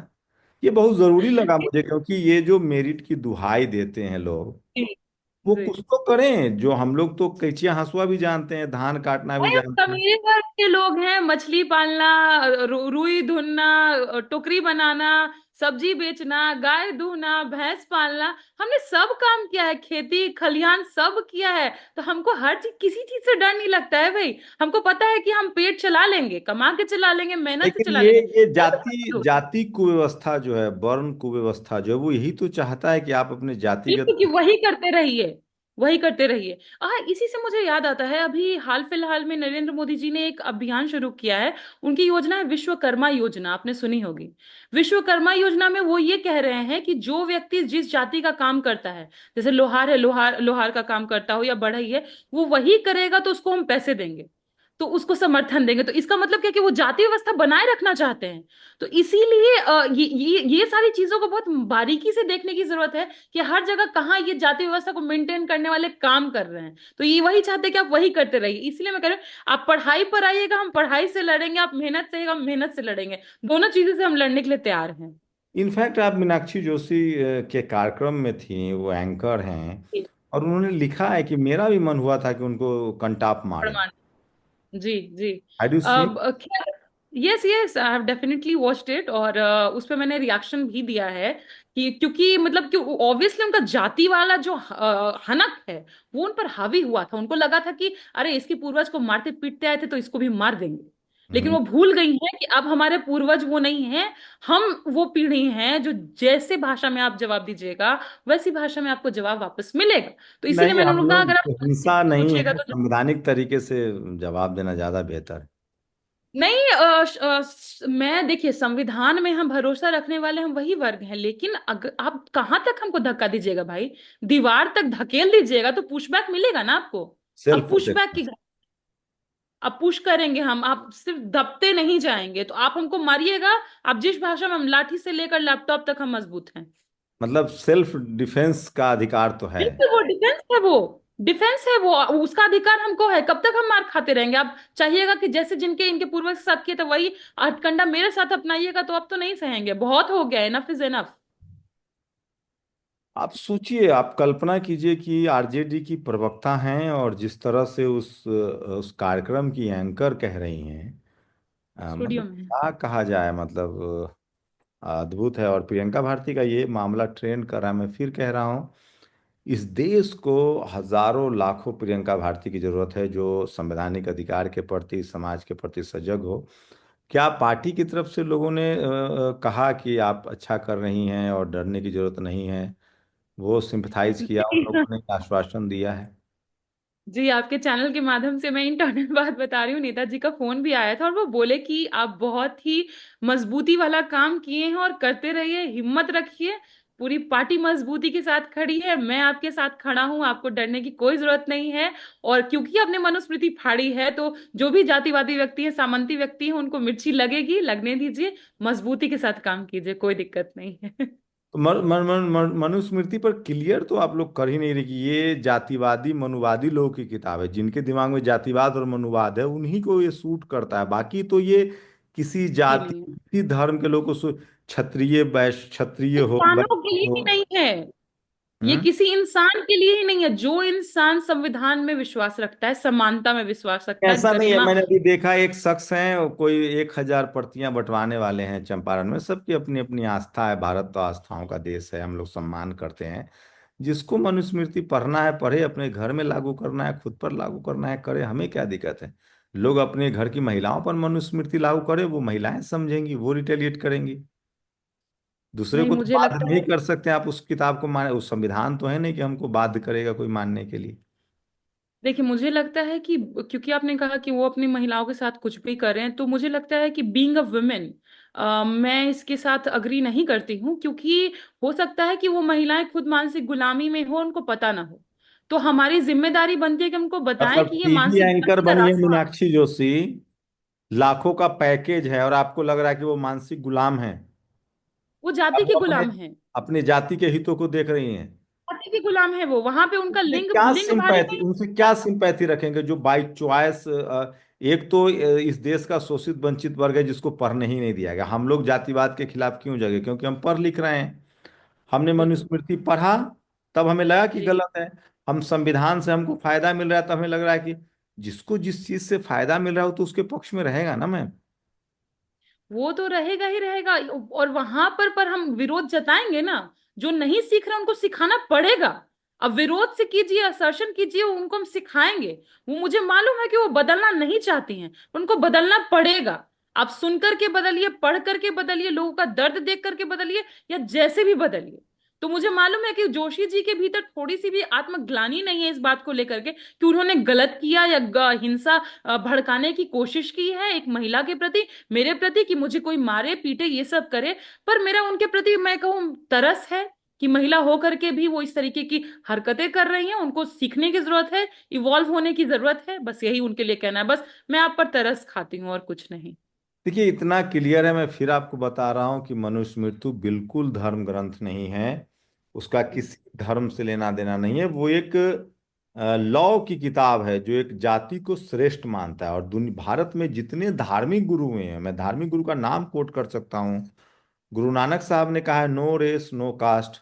ये बहुत जरूरी लगा मुझे, क्योंकि ये जो मेरिट की दुहाई देते हैं लोग, जी वो जी। कुछ तो करें। जो हम लोग तो कैंचिया हंसुआ भी जानते हैं, धान काटना भी भाई, हम जानते हैं। अमीरी वर्ग के लोग हैं, मछली पालना, रुई धुनना, टोकरी बनाना, सब्जी बेचना, गाय दूहना, भैंस पालना, हमने सब काम किया है, खेती खलिहान सब किया है। तो हमको हर चीज, किसी चीज से डर नहीं लगता है भाई। हमको पता है कि हम पेट चला लेंगे, कमा के चला लेंगे, मेहनत से लेकिन चला लेंगे। ये वो जाति तो जाति कुव्यवस्था जो है, वर्ण कुव्यवस्था जो है, वो यही तो चाहता है कि आप अपने बिल्कुल, जातिगत। कि वही करते रहिए, वही करते रहिए। इसी से मुझे याद आता है, अभी हाल फिलहाल में नरेंद्र मोदी जी ने एक अभियान शुरू किया है। उनकी योजना है विश्वकर्मा योजना, आपने सुनी होगी। विश्वकर्मा योजना में वो ये कह रहे हैं कि जो व्यक्ति जिस जाति का काम करता है, जैसे लोहार है, लोहार लोहार का काम करता हो या बढ़ई है, वो वही करेगा तो उसको हम पैसे देंगे, तो उसको समर्थन देंगे। तो इसका मतलब क्या कि वो जाति व्यवस्था बनाए रखना चाहते हैं। तो इसीलिए ये सारी चीजों को बहुत बारीकी से देखने की जरूरत है, कि हर जगह कहाँ ये जाति व्यवस्था को मेंटेन करने वाले काम कर रहे हैं। तो ये वही चाहते हैं कि आप वही करते रहिए। इसलिए मैं कह रही हूँ, आप पढ़ाई पर आइएगा, हम पढ़ाई से लड़ेंगे, आप मेहनत से आइएगा, हम मेहनत से लड़ेंगे। दोनों चीजों से हम लड़ने के लिए तैयार हैं। इनफैक्ट आप मीनाक्षी जोशी के कार्यक्रम में थी, वो एंकर हैं, जी, और उन्होंने लिखा है कि मेरा भी मन हुआ था कि उनको कंटाप मारे। प्रमाण। जी जी। How do see? अब खैर, yes yes, I have definitely watched it. और उस पे मैंने रिएक्शन भी दिया है, कि क्योंकि मतलब कि ऑब्वियसली उनका जाति वाला जो हनक है, वो उन पर हावी हुआ था। उनको लगा था कि अरे इसके पूर्वज को मारते पीटते आए थे तो इसको भी मार देंगे। लेकिन वो भूल गई हैं कि अब हमारे पूर्वज वो नहीं हैं, हम वो पीढ़ी हैं जो जैसे भाषा में आप जवाब दीजिएगा वैसी भाषा में आपको जवाब वापस मिलेगा। तो इसीलिए नहीं, मैंने हम उनको कहा, लोग अगर आप हिंसा नहीं पूछिएगा है, तो। संवैधानिक तरीके से जवाब देना ज्यादा बेहतर है। नहीं, मैं देखिए, संविधान में हम भरोसा रखने वाले हम वही वर्ग हैं, लेकिन अगर आप कहाँ तक हमको धक्का दीजिएगा भाई, दीवार तक धकेल दीजिएगा तो पुशबैक मिलेगा ना आपको। सेल्फ अब पुशबैक प्रोटेक्शन। की, अब पुश करेंगे हम, आप सिर्फ दबते नहीं जाएंगे। तो आप हमको मारिएगा, आप जिस भाषा में, हम लाठी से लेकर लैपटॉप तक हम मजबूत हैं। मतलब सेल्फ डिफेंस का अधिकार तो है। बिल्कुल, वो डिफेंस है, वो डिफेंस है, वो उसका अधिकार हमको है। कब तक हम मार खाते रहेंगे? आप चाहिएगा कि जैसे जिनके इनके पूर्वज के साथ किए थे वही हथकंडा मेरे साथ अपनाइएगा, तो अब तो नहीं सहेंगे, बहुत हो गया, इनफ इज इनफ। आप सोचिए, आप कल्पना कीजिए कि आरजेडी की प्रवक्ता हैं, और जिस तरह से उस कार्यक्रम की एंकर कह रही हैं, मतलब स्टूडियो में। क्या कहा जाए, मतलब अद्भुत है। और प्रियंका भारती का ये मामला ट्रेंड कर रहा है, मैं फिर कह रहा हूँ, इस देश को हजारों लाखों प्रियंका भारती की जरूरत है, जो संवैधानिक अधिकार के प्रति, समाज के प्रति सजग हो। क्या पार्टी की तरफ से लोगों ने कहा कि आप अच्छा कर रही हैं और डरने की जरूरत नहीं है? वो सिंपथाइज किया, उन जी लोगों ने आश्वासन दिया है? जी, आपके चैनल के माध्यम से मैं इंटरनल बात बता रही हूँ। नेताजी का फोन भी आया था और वो बोले कि आप बहुत ही मजबूती वाला काम किए हैं और करते रहिए, हिम्मत रखिए। पूरी पार्टी मजबूती के साथ खड़ी है, मैं आपके साथ खड़ा हूं, आपको डरने की कोई जरूरत नहीं है। और क्योंकि आपने मनुस्मृति फाड़ी है, तो जो भी जातिवादी व्यक्ति है, सामंती व्यक्ति है, उनको मिर्ची लगेगी, लगने दीजिए। मजबूती के साथ काम कीजिए, कोई दिक्कत नहीं है। तो मनुस्मृति पर क्लियर तो आप लोग कर ही नहीं रहे कि ये जातिवादी मनुवादी लोगों की किताब है, जिनके दिमाग में जातिवाद और मनुवाद है उन्हीं को ये सूट करता है। बाकी तो ये किसी जी जाति, नहीं, किसी धर्म के लोग को क्षत्रिय, वैश्य, क्षत्रिय हो, इंसानों के वैश्य लिए हो। ही नहीं है। ये हम्म। किसी इंसान के लिए ही नहीं है। जो इंसान संविधान में विश्वास रखता है, समानता में विश्वास रखता है, ऐसा नहीं है, गरिमा। मैंने अभी देखा एक शख्स हैं, कोई 1,000 प्रतियां बंटवाने वाले हैं चंपारण में। सबकी अपनी अपनी आस्था है, भारत तो आस्थाओं का देश है, हम लोग सम्मान करते हैं। जिसको मनुस्मृति पढ़ना है पढ़े, अपने घर में लागू करना है, खुद पर लागू करना है करे, हमें क्या दिक्कत है? लोग अपने घर की महिलाओं पर मनुस्मृति लागू करें, वो महिलाएं समझेंगी, वो रिटेलिएट करेंगी। दूसरे नहीं, को तो मुझे बाध्य लगता नहीं है, कर सकते आप उस किताब को माने, उस संविधान तो है नहीं कि हमको बाध्य करेगा कोई मानने के लिए। देखिए मुझे लगता है कि क्योंकि आपने कहा कि वो अपनी महिलाओं के साथ कुछ भी करें, तो मुझे लगता है कि बीइंग अ वुमेन, मैं इसके साथ अग्री नहीं करती हूँ। क्योंकि हो सकता है कि वो महिलाएं खुद मानसिक गुलामी में हो, उनको पता ना हो। तो हमारी जिम्मेदारी बनती है कि उनको बताएं मतलब कि ये टीवी मानसिक एंकर गुलामी का बनी है रास्ता है। मीनाक्षी जोशी, लाखों का पैकेज है, और आपको लग रहा है कि वो मानसिक गुलाम है? वो अब जाति वो के अपने गुलाम है। अपने जाति के हितों को देख रही हैं। जाति के गुलाम है वो, वहां पे उनका उनसे लिंग क्या लिंग भारी सिंपैथी, नहीं उनसे क्या जाता। सिंपैथी रखेंगे जो बाई चॉइस, एक तो इस देश का शोषित वंचित वर्ग है जिसको पढ़ने ही नहीं दिया गया। हम लोग जातिवाद के खिलाफ क्यों जगे? क्योंकि हम पढ़ लिख रहे हैं। हमने बिल्कुल। मनुस्मृति पढ़ा, तब हमें लगा कि जी, गलत है। हम संविधान से हमको फायदा मिल रहा है, तब हमें लग रहा है कि जिसको जिस चीज से फायदा मिल रहा है वो तो उसके पक्ष में रहेगा ना मैम। वो तो रहेगा ही रहेगा। और वहां पर हम विरोध जताएंगे ना। जो नहीं सीख रहे उनको सिखाना पड़ेगा। अब विरोध से कीजिए, असर्शन कीजिए, उनको हम सिखाएंगे। वो मुझे मालूम है कि वो बदलना नहीं चाहती हैं, पर उनको बदलना पड़ेगा। आप सुन करके बदलिए, पढ़ करके बदलिए, लोगों का दर्द देख करके बदलिए, या जैसे भी बदलिए। तो मुझे मालूम है कि जोशी जी के भीतर थोड़ी सी भी आत्मग्लानि नहीं है इस बात को लेकर के कि उन्होंने गलत किया या हिंसा भड़काने की कोशिश की है एक महिला के प्रति, मेरे प्रति, कि मुझे कोई मारे पीटे ये सब करे। पर मेरा उनके प्रति मैं कहूँ तरस है कि महिला हो करके भी वो इस तरीके की हरकतें कर रही हैं। उनको सीखने की जरूरत है, इवॉल्व होने की जरूरत है। बस यही उनके लिए कहना है। बस मैं आप पर तरस खाती हूँ और कुछ नहीं। देखिए, इतना क्लियर है, मैं फिर आपको बता रहा हूँ कि मनुस्मृति बिल्कुल धर्म ग्रंथ नहीं है। उसका किसी धर्म से लेना देना नहीं है। वो एक लॉ की किताब है जो एक जाति को श्रेष्ठ मानता है। और दुनिया भारत में जितने धार्मिक गुरु हुए हैं, मैं धार्मिक गुरु का नाम कोट कर सकता हूँ। गुरु नानक साहब ने कहा है नो रेस नो कास्ट।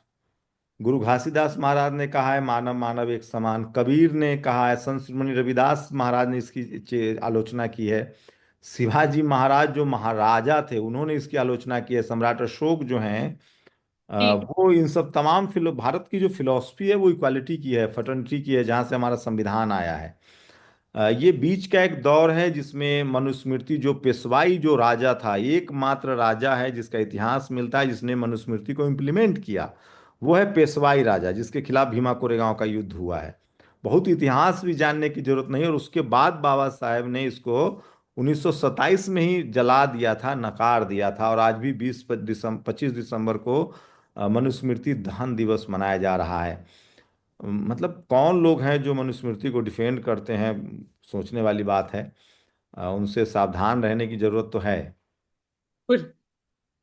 गुरु घासीदास महाराज ने कहा है मानव मानव एक समान। कबीर ने कहा है, संत शिरोमणि रविदास महाराज ने इसकी आलोचना की है। शिवाजी महाराज जो महाराजा थे उन्होंने इसकी आलोचना की है। सम्राट अशोक जो हैं, जी वो इन सब तमाम भारत की जो फिलॉसफी है वो इक्वालिटी की है, फ्रेटर्निटी की है, जहाँ से हमारा संविधान आया है। ये बीच का एक दौर है जिसमें मनुस्मृति, जो पेशवाई जो राजा था, एकमात्र राजा है जिसका इतिहास मिलता है जिसने मनुस्मृति को इम्प्लीमेंट किया, वो है पेशवाई राजा, जिसके खिलाफ भीमा कोरेगांव का युद्ध हुआ है। बहुत इतिहास भी जानने की जरूरत नहीं। और उसके बाद बाबा साहेब ने इसको 1927 में ही जला दिया था, नकार दिया था। और आज भी 25 दिसंबर को मनुस्मृति दहन दिवस मनाया जा रहा है। मतलब कौन लोग हैं जो मनुस्मृति को डिफेंड करते हैं? सोचने वाली बात है। उनसे सावधान रहने की जरूरत तो है। बिल्कुल।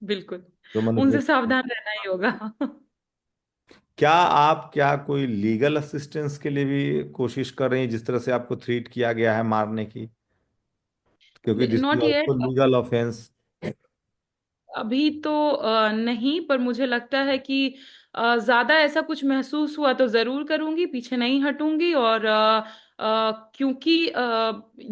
बिल्कुल। जो उनसे मनुस्मृति, सावधान रहना ही होगा। क्या कोई लीगल असिस्टेंस के लिए भी कोशिश कर रही है, जिस तरह से आपको थ्रीट किया गया है मारने की? क्योंकि this is not also yet. Legal offence. अभी तो नहीं, पर मुझे लगता है कि ज्यादा ऐसा कुछ महसूस हुआ तो जरूर करूंगी, पीछे नहीं हटूंगी। और क्योंकि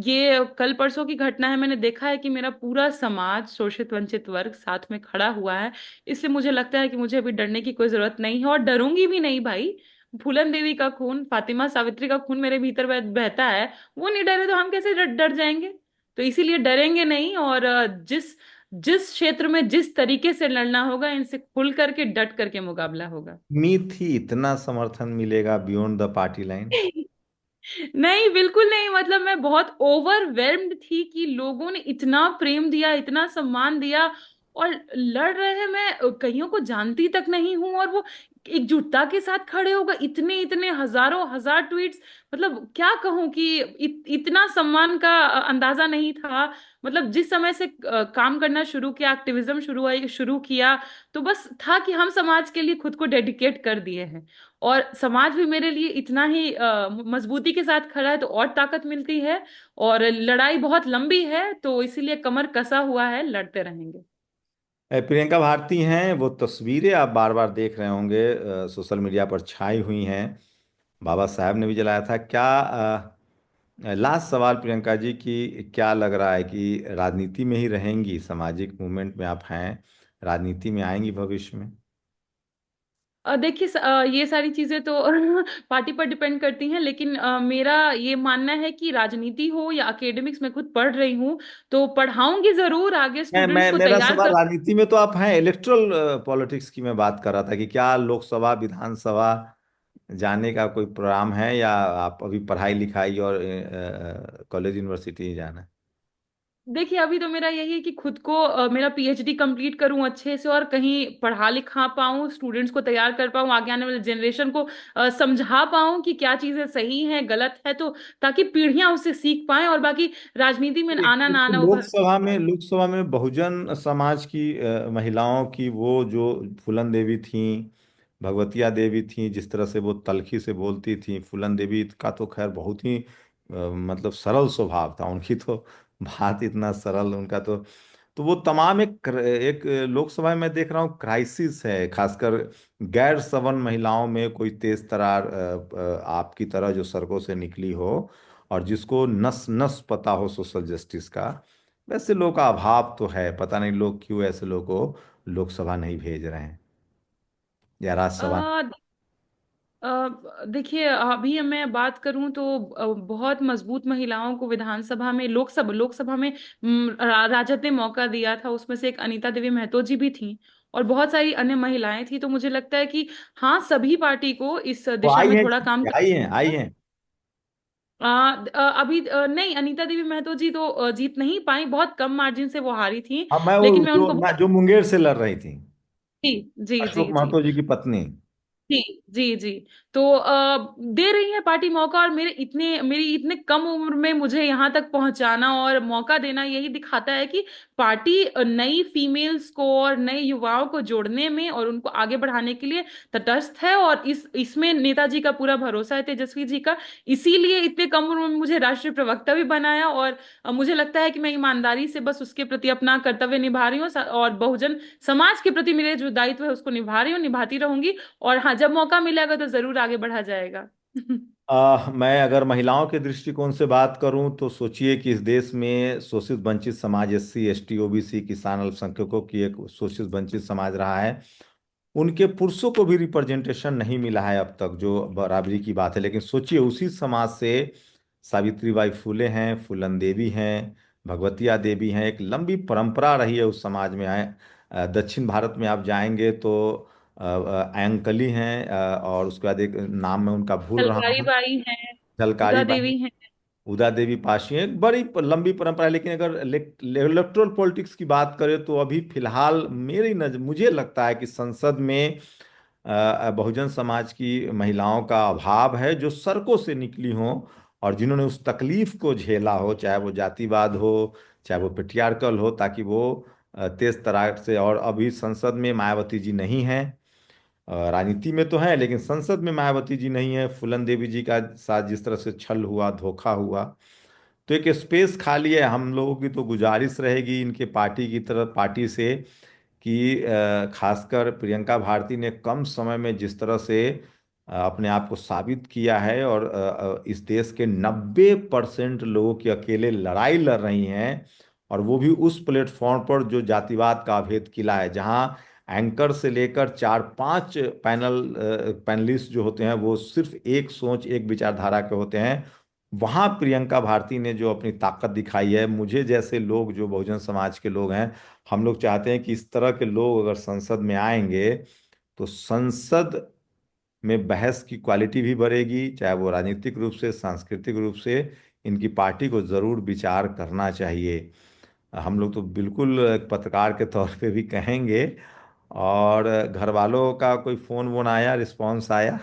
ये कल परसों की घटना है, मैंने देखा है कि मेरा पूरा समाज, शोषित वंचित वर्ग साथ में खड़ा हुआ है। इसलिए मुझे लगता है कि मुझे अभी डरने की कोई जरूरत नहीं है, और डरूंगी भी नहीं भाई। फूलन देवी का खून, फातिमा सावित्री का खून मेरे भीतर बहता है। वो नहीं डरे तो हम कैसे डर जाएंगे? तो इसीलिए डरेंगे नहीं, और जिस जिस क्षेत्र में जिस तरीके से लड़ना होगा, इनसे खुल करके डट करके मुकाबला होगा। उम्मीद थी इतना समर्थन मिलेगा बियॉन्ड द पार्टी लाइन। नहीं, बिल्कुल नहीं। मतलब मैं बहुत ओवरवेल्म्ड थी कि लोगों ने इतना प्रेम दिया, इतना सम्मान दिया, और लड़ रहे हैं। मैं कईयों को जानती तक नहीं हूं, और वो एकजुटता के साथ खड़े हो गए। इतने इतने हजारों हजार ट्वीट्स, मतलब क्या कहूं कि इतना सम्मान का अंदाजा नहीं था। मतलब जिस समय से काम करना शुरू किया, एक्टिविज्म शुरू किया, तो बस था कि हम समाज के लिए खुद को डेडिकेट कर दिए हैं। और समाज भी मेरे लिए इतना ही मजबूती के साथ खड़ा है, तो और ताकत मिलती है। और लड़ाई बहुत लंबी है, तो इसीलिए कमर कसा हुआ है, लड़ते रहेंगे। प्रियंका भारती हैं, वो तस्वीरें आप बार बार देख रहे होंगे, सोशल मीडिया पर छाई हुई हैं। बाबा साहब ने भी जलाया था क्या? लास्ट सवाल प्रियंका जी की, क्या लग रहा है कि राजनीति में ही रहेंगी? सामाजिक मूवमेंट में आप हैं, राजनीति में आएंगी भविष्य में? देखिए, ये सारी चीजें तो पार्टी पर डिपेंड करती हैं, लेकिन मेरा ये मानना है कि राजनीति हो या एकेडमिक्स, मैं खुद पढ़ रही हूँ, तो पढ़ाऊंगी जरूर, आगे स्टूडेंट्स मैं को मेरा तैयार सवाल, कर। राजनीति में तो आप हैं, इलेक्ट्रल पॉलिटिक्स की मैं बात कर रहा था कि क्या लोकसभा विधानसभा जाने का कोई प्रोग्राम है, या आप अभी पढ़ाई लिखाई और कॉलेज यूनिवर्सिटी ही जाना है? देखिए, अभी तो मेरा यही है कि खुद को मेरा पीएचडी कंप्लीट करूं अच्छे से, और कहीं पढ़ा लिखा पाऊं, स्टूडेंट्स को तैयार कर पाऊं, आगे आने वाले जनरेशन को समझा पाऊं कि क्या चीजें सही हैं, गलत है, तो ताकि पीढ़ियां उससे सीख पाएं। और बाकी राजनीति में एक आना एक ना तो आना वो भगवान लोकसभा की में बात। लोकसभा में बहुजन समाज की महिलाओं की, वो जो फूलन देवी थी, भगवतिया देवी थी, जिस तरह से वो तलखी से बोलती थी, फूलन देवी का तो खैर बहुत ही मतलब सरल स्वभाव था उनकी तो, बात इतना सरल उनका तो वो तमाम एक लोकसभा में मैं देख रहा हूँ क्राइसिस है, खासकर गैर सवर्ण महिलाओं में कोई तेज तरार आपकी तरह जो सड़कों से निकली हो, और जिसको नस नस पता हो सोशल जस्टिस का। वैसे लोगों का अभाव तो है, पता नहीं लोग क्यों ऐसे लोगों को लोकसभा नहीं भेज रहे हैं या राज्यसभा। अ, देखिए, अभी मैं बात करूं तो बहुत मजबूत महिलाओं को विधानसभा में, लोकसभा में राजद ने मौका दिया था। उसमें से एक अनीता देवी महतो जी भी थी, और बहुत सारी अन्य महिलाएं थी। तो मुझे लगता है कि हाँ, सभी पार्टी को इस वो दिशा आई में हैं, थोड़ा काम आई हैं, आई करना हैं। अभी नहीं, अनीता देवी महतो जी तो जीत नहीं पाई, बहुत कम मार्जिन से वो हारी थी। अब मैं वो लेकिन मैं जो उनको जो मुंगेर से लड़ रही थी, जी जी अशोक जी जी महतो जी की पत्नी। जी जी जी। तो दे रही है पार्टी मौका, और मेरी इतने कम उम्र में मुझे यहाँ तक पहुंचाना और मौका देना, यही दिखाता है कि पार्टी नई फीमेल्स को और नए युवाओं को जोड़ने में और उनको आगे बढ़ाने के लिए तटस्थ है। और इसमें नेताजी का पूरा भरोसा है, तेजस्वी जी का। इसीलिए इतने कम उम्र में मुझे राष्ट्रीय प्रवक्ता भी बनाया, और मुझे लगता है कि मैं ईमानदारी से बस उसके प्रति अपना कर्तव्य निभा रही हूँ, और बहुजन समाज के प्रति मेरे जो दायित्व है उसको निभा रही हूँ, निभाती रहूंगी। और हाँ, जब मौका मिलेगा तो जरूर आगे बढ़ा जाएगा। मैं अगर महिलाओं के दृष्टिकोण से बात करूं तो सोचिए कि इस देश में शोषित वंचित समाज, एससी एसटी ओबीसी किसान अल्पसंख्यकों की एक शोषित वंचित समाज रहा है। उनके पुरुषों को भी रिप्रेजेंटेशन नहीं मिला है अब तक, जो बराबरी की बात है। लेकिन सोचिए उसी समाज से सावित्रीबाई फुले हैं, फूलन देवी हैं, भगवतिया देवी हैं, एक लंबी परंपरा रही है उस समाज में आए। दक्षिण भारत में आप जाएंगे तो अयंकली हैं, और उसके बाद एक नाम मैं उनका भूल रहा झलकारी हूँ, बाई है, झलकारी उदा बाई, देवी है। उदा देवी पाशी हैं। एक बड़ी लंबी परंपरा है। लेकिन अगर इलेक्टोरल पॉलिटिक्स की बात करें तो अभी फिलहाल मेरी नजर मुझे लगता है कि संसद में बहुजन समाज की महिलाओं का अभाव है, जो सड़कों से निकली हों और जिन्होंने उस तकलीफ को झेला हो, चाहे वो जातिवाद हो, चाहे वो पेट्रियार्कल हो, ताकि वो तेज तरार से। और अभी संसद में मायावती जी नहीं हैं, राजनीति में तो है लेकिन संसद में मायावती जी नहीं है। फूलन देवी जी का साथ जिस तरह से छल हुआ, धोखा हुआ, तो एक स्पेस खाली है। हम लोगों की तो गुजारिश रहेगी इनके पार्टी की तरफ, पार्टी से, कि खासकर प्रियंका भारती ने कम समय में जिस तरह से अपने आप को साबित किया है, और इस देश के 90% लोगों की अकेले लड़ाई लड़ रही हैं, और वो भी उस प्लेटफॉर्म पर जो जातिवाद का अभेद किला है, जहां एंकर से लेकर चार पांच पैनलिस्ट जो होते हैं वो सिर्फ एक सोच एक विचारधारा के होते हैं। वहां प्रियंका भारती ने जो अपनी ताकत दिखाई है, मुझे जैसे लोग जो बहुजन समाज के लोग हैं, हम लोग चाहते हैं कि इस तरह के लोग अगर संसद में आएंगे तो संसद में बहस की क्वालिटी भी बढ़ेगी, चाहे वो राजनीतिक रूप से, सांस्कृतिक रूप से। इनकी पार्टी को जरूर विचार करना चाहिए। हम लोग तो बिल्कुल एक पत्रकार के तौर पे भी कहेंगे। और घर वालों का कोई फोन वोन आया, रिस्पॉन्स आया?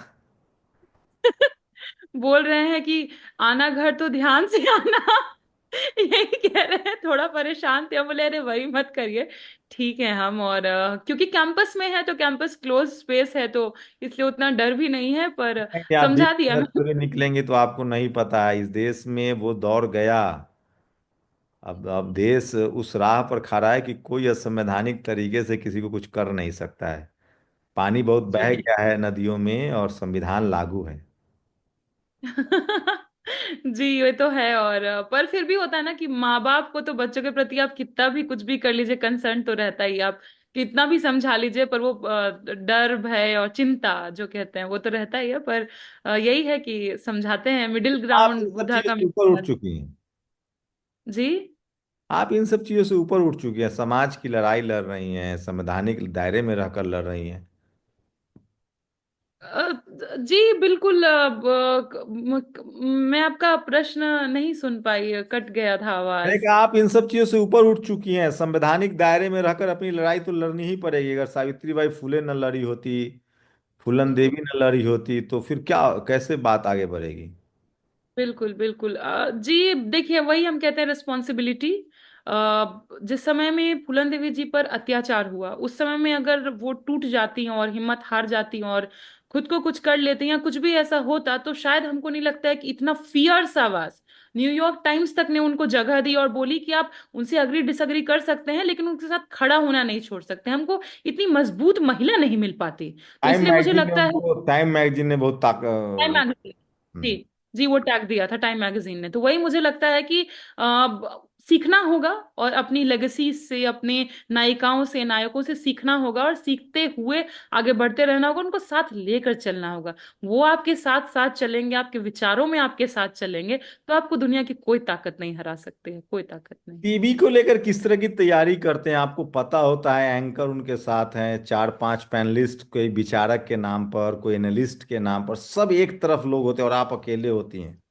बोल रहे हैं कि आना घर तो ध्यान से आना। यही कह रहे हैं, थोड़ा परेशान थे, हम बोले अरे वही मत करिए। ठीक है हम, और क्योंकि कैंपस में है तो कैंपस क्लोज स्पेस है, तो इसलिए उतना डर भी नहीं है, पर नहीं, आप दिन समझा दिया भर मैं। पूरे निकलेंगे तो आपको नहीं पता है, इस देश में वो दौर गया। अब देश उस राह पर खड़ा है कि कोई असंवैधानिक तरीके से किसी को कुछ कर नहीं सकता है। पानी बहुत बह जी। गया है नदियों में, और संविधान लागू है। जी ये तो है, और पर फिर भी होता है ना कि माँ बाप को तो बच्चों के प्रति आप कितना भी कुछ भी कर लीजिए, कंसर्न तो रहता ही है। आप कितना भी समझा लीजिए, पर वो डर भय और चिंता जो कहते हैं वो तो रहता ही है। पर यही है कि समझाते हैं, मिडिल आप इन ग्राउंड सब बुद्धा चीजों का से ऊपर उठ मिडिल। चुकी हैं। जी। आप इन सब चीजों से ऊपर उठ चुकी हैं, समाज की लड़ाई लड़ रही हैं, संवैधानिक दायरे में रहकर लड़ रही हैं। अ, जी बिल्कुल। मैं आपका प्रश्न नहीं सुन पाई, कट गया था मैंने आवाज। कहा आप इन सब चीजों से ऊपर उठ चुकी हैं, संवैधानिक दायरे में रहकर अपनी लड़ाई तो लड़नी ही पड़ेगी। अगर सावित्रीबाई फुले न लड़ी होती, फूलन देवी न लड़ी होती, तो फिर क्या, कैसे बात आगे बढ़ेगी? बिल्कुल बिल्कुल। जी देखिए, वही हम कहते हैं रिस्पॉन्सिबिलिटी। जिस समय में फूलन देवी जी पर अत्याचार हुआ, उस समय में अगर वो टूट जाती हैं और हिम्मत हार जाती हैं और खुद को कुछ कर लेती हैं या कुछ भी ऐसा होता, तो शायद हमको नहीं लगता है कि इतना फियर्स आवाज न्यूयॉर्क टाइम्स तक ने उनको जगह दी और बोली कि आप उनसे अग्री डिसअग्री कर सकते हैं लेकिन उनके साथ खड़ा होना नहीं छोड़ सकते। हमको इतनी मजबूत महिला नहीं मिल पाती। तो टाइम इसलिए मुझे मैगजीन ने लगता है उनको, टाइम मैगजीन ने बहुत टाइम मैगजीन। जी। हम्म। जी वो टैग दिया था टाइम मैगजीन ने, तो वही मुझे लगता है कि सीखना होगा और अपनी लेगेसी से, अपने नायिकाओं से, नायकों से सीखना होगा और सीखते हुए आगे बढ़ते रहना होगा, उनको साथ लेकर चलना होगा। वो आपके साथ साथ चलेंगे, आपके विचारों में आपके साथ चलेंगे, तो आपको दुनिया की कोई ताकत नहीं हरा सकती है, कोई ताकत नहीं। टीवी को लेकर किस तरह की तैयारी करते हैं? आपको पता होता है एंकर उनके साथ हैं, चार पांच पैनलिस्ट, कोई विचारक के नाम पर, कोई एनालिस्ट के नाम पर, सब एक तरफ लोग होते हैं और आप अकेले होती हैं।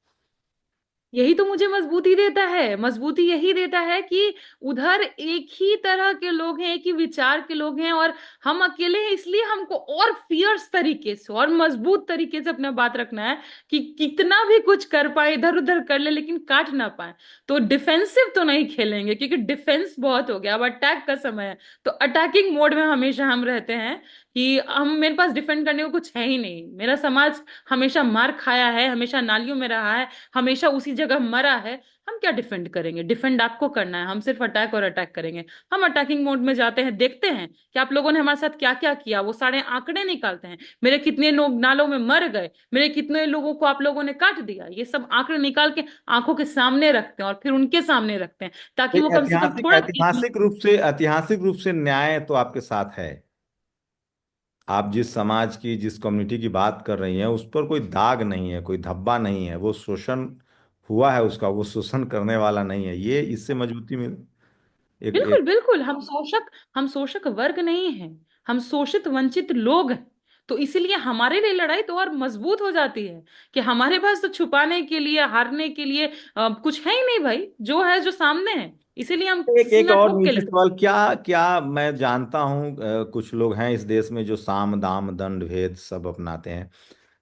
यही तो मुझे मजबूती देता है, मजबूती यही देता है कि उधर एक ही तरह के लोग हैं, एक ही विचार के लोग हैं, और हम अकेले हैं। इसलिए हमको और फियर्स तरीके से और मजबूत तरीके से अपना बात रखना है कि कितना भी कुछ कर पाए, इधर उधर कर ले, लेकिन काट ना पाए। तो डिफेंसिव तो नहीं खेलेंगे, क्योंकि डिफेंस बहुत हो गया, अब अटैक का समय है। तो अटैकिंग मोड में हमेशा हम रहते हैं कि हम, मेरे पास डिफेंड करने को कुछ है ही नहीं। मेरा समाज हमेशा मार खाया है, हमेशा नालियों में रहा है, हमेशा उसी जगह मरा है। हम क्या डिफेंड करेंगे? डिफेंड आपको करना है, हम सिर्फ अटैक और अटैक करेंगे। हम अटैकिंग मोड में जाते हैं, देखते हैं कि आप लोगों ने हमारे साथ क्या क्या किया, वो सारे आंकड़े निकालते हैं। मेरे कितने लोग नालों में मर गए, मेरे कितने लोगों को आप लोगों ने काट दिया, ये सब आंकड़े निकाल के आंखों के सामने रखते हैं और फिर उनके सामने रखते हैं, ताकि वो लेकिन कम से कम ऐतिहासिक थोड़ा ऐतिहासिक रूप से न्याय तो आपके साथ है। आप जिस समाज की, जिस कम्युनिटी की बात कर रही हैं, उस पर कोई दाग नहीं है, कोई धब्बा नहीं है, वो शोषण हुआ है उसका, वो शोषण करने वाला नहीं है, ये इससे मजबूती मिल एक बिल्कुल बिल्कुल। हम शोषक वर्ग नहीं हैं, हम शोषित वंचित लोग हैं। तो इसीलिए हमारे लिए लड़ाई तो और मजबूत हो जाती है कि हमारे पास तो छुपाने के लिए, हारने के लिए कुछ है ही नहीं भाई, जो है जो सामने है। इसीलिए हम एक एक सीना और ठोक के निजी लड़ते सवाल, क्या क्या मैं जानता हूं कुछ लोग हैं इस देश में जो साम दाम दंड भेद सब अपनाते हैं।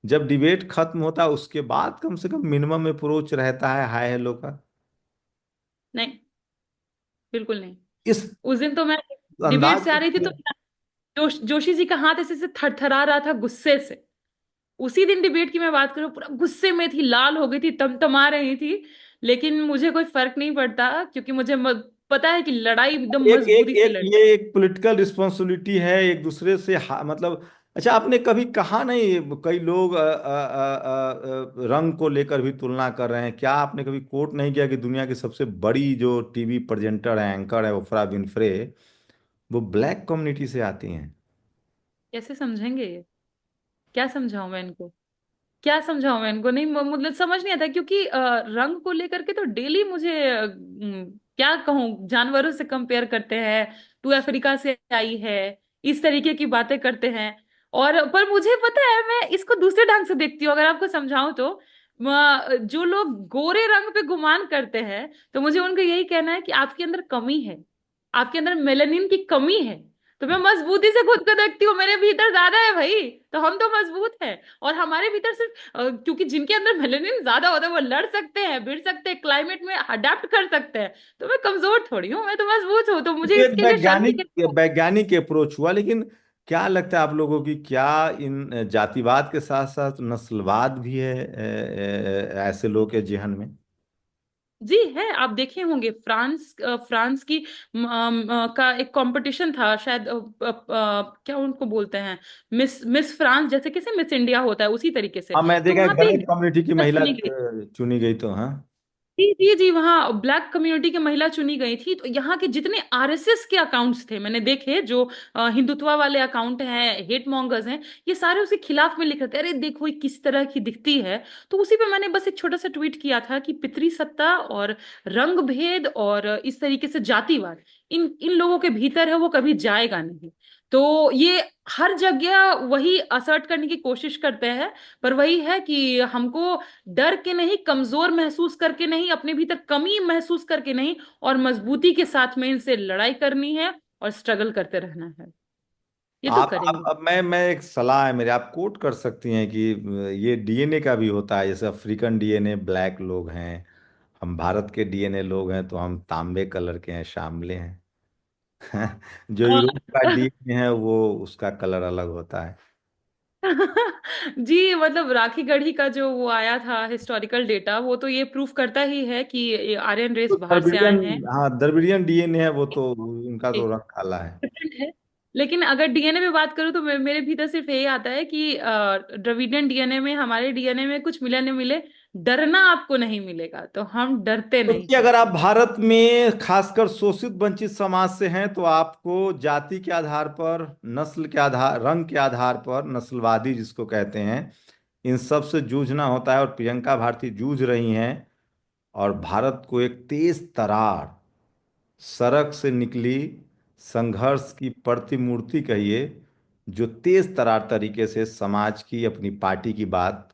जब डिबेट खत्म होता है उसके बाद कम से कम मिनिमम अप्रोच रहता है हाय हेलो का। नहीं, बिल्कुल नहीं। इस उस दिन तो मैं डिबेट अंदाज से आ रही थी, तो से जोशी जी का हाथ ऐसे ऐसे थरथरा रहा था गुस्से से। उसी दिन डिबेट की मैं बात करूं, पूरा गुस्से में थी, लाल हो गई थी, तमतमा रही थी। लेकिन मुझे कोई फर्क नहीं पड़ता, क्योंकि मुझे पता है कि लड़ाई एकदम एक एक मजबूती से एक लड़ी। ये एक पॉलिटिकल रिस्पॉन्सिबिलिटी है एक दूसरे से मतलब अच्छा आपने कभी कहा नहीं कई लोग रंग को लेकर भी तुलना कर रहे हैं, क्या आपने कभी कोट नहीं किया कि दुनिया की सबसे बड़ी जो टीवी प्रेजेंटर है, एंकर है, ओफ्रा विनफ्रे, वो ब्लैक कम्युनिटी से आती हैं? कैसे समझेंगे ये? क्या समझाऊं मैं इनको? क्या समझाऊं मैं इनको? नहीं मतलब समझ नहीं आता, क्योंकि रंग को लेकर के तो डेली मुझे क्या कहूँ, जानवरों से कंपेयर करते हैं। तू अफ्रीका से आई है, इस तरीके की बातें करते हैं। और पर मुझे पता है, मैं इसको दूसरे ढंग से देखती हूँ, अगर आपको समझाऊं तो। जो लोग गोरे रंग पे गुमान करते हैं, तो मुझे उनको यही कहना है कि आपके अंदर कमी है, आपके अंदर मेलानिन की कमी है। तो मैं मजबूती से खुद को देखती हूँ, मेरे भीतर ज्यादा है भाई, तो हम तो मजबूत हैं। और हमारे भीतर सिर्फ क्योंकि जिनके अंदर मेलेनिन ज्यादा होता है वो लड़ सकते हैं, भिड़ सकते हैं, क्लाइमेट में अडेप्ट कर सकते हैं। तो मैं कमजोर थोड़ी हूँ, मैं तो मजबूत हूँ, तो मुझे ये इसके लिए शर्म वैज्ञानिक वैज्ञानिक अप्रोच हुआ, लेकिन क्या लगता है आप लोगों की, क्या इन जातिवाद के साथ साथ नस्लवाद भी है ऐसे लोग के जहन में? जी है। आप देखे होंगे फ्रांस की का एक कंपटीशन था शायद, क्या उनको बोलते हैं, मिस मिस फ्रांस, जैसे कैसे मिस इंडिया होता है उसी तरीके से। हाँ, मैं तो देखा है वहां पे दलित कम्युनिटी की महिला चुनी गई। चुनी गई तो हाँ। जी जी जी, वहाँ ब्लैक कम्युनिटी की महिला चुनी गई थी। तो यहाँ के जितने आरएसएस के अकाउंट्स थे मैंने देखे, जो हिंदुत्व वाले अकाउंट हैं, हेट मॉन्गर्स हैं, ये सारे उसके खिलाफ में लिख रहे थे, अरे देखो ये किस तरह की दिखती है। तो उसी पे मैंने बस एक छोटा सा ट्वीट किया था कि पितृसत्ता और रंग भेद और इस तरीके से जातिवाद इन इन लोगों के भीतर है, वो कभी जाएगा नहीं। तो ये हर जगह वही असर्ट करने की कोशिश करते हैं। पर वही है कि हमको डर के नहीं, कमजोर महसूस करके नहीं, अपने भीतर कमी महसूस करके नहीं, और मजबूती के साथ में इनसे लड़ाई करनी है और स्ट्रगल करते रहना है। ये तो आप करेंगे। अब मैं एक सलाह है मेरे, आप कोट कर सकती हैं कि ये डीएनए का भी होता है, जैसे अफ्रीकन डीएनए ब्लैक लोग हैं, हम भारत के डीएनए लोग हैं तो हम तांबे कलर के हैं, श्यामले हैं। जो यूरोप का डीएनए है वो उसका कलर अलग होता है। जी, मतलब राखी गढ़ी का जो वो आया था हिस्टोरिकल डेटा, वो तो ये प्रूफ करता ही है कि आर्यन रेस तो बाहर से आए द्रविडियन, हैं। हाँ द्रविडियन डीएनए है वो, तो उनका तो रंग काला है। डिफरेंट है। लेकिन अगर डीएनए में बात करूं तो मेरे भीतर सिर्फ यही आता है कि द्रविडियन डीएनए में, हमारे डीएनए में कुछ मिले न मिले, डरना आपको नहीं मिलेगा, तो हम डरते नहीं क्योंकि हैं। अगर आप भारत में खासकर शोषित वंचित समाज से हैं तो आपको जाति के आधार पर, नस्ल के आधार, रंग के आधार पर, नस्लवादी जिसको कहते हैं, इन सब से जूझना होता है। और प्रियंका भारती जूझ रही हैं और भारत को एक तेज तरार सड़क से निकली संघर्ष की प्रतिमूर्ति कहिए, जो तेज तरार तरीके से समाज की, अपनी पार्टी की बात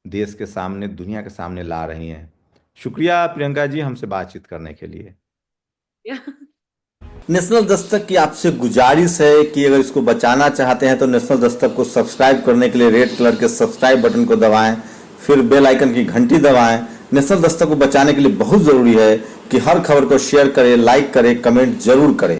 देश के सामने, दुनिया के सामने ला रही हैं। शुक्रिया प्रियंका जी हमसे बातचीत करने के लिए। नेशनल दस्तक की आपसे गुजारिश है कि अगर इसको बचाना चाहते हैं तो नेशनल दस्तक को सब्सक्राइब करने के लिए रेड कलर के सब्सक्राइब बटन को दबाएं, फिर बेल आइकन की घंटी दबाएं। नेशनल दस्तक को बचाने के लिए बहुत ज़रूरी है कि हर खबर को शेयर करें, लाइक करें, कमेंट जरूर करें।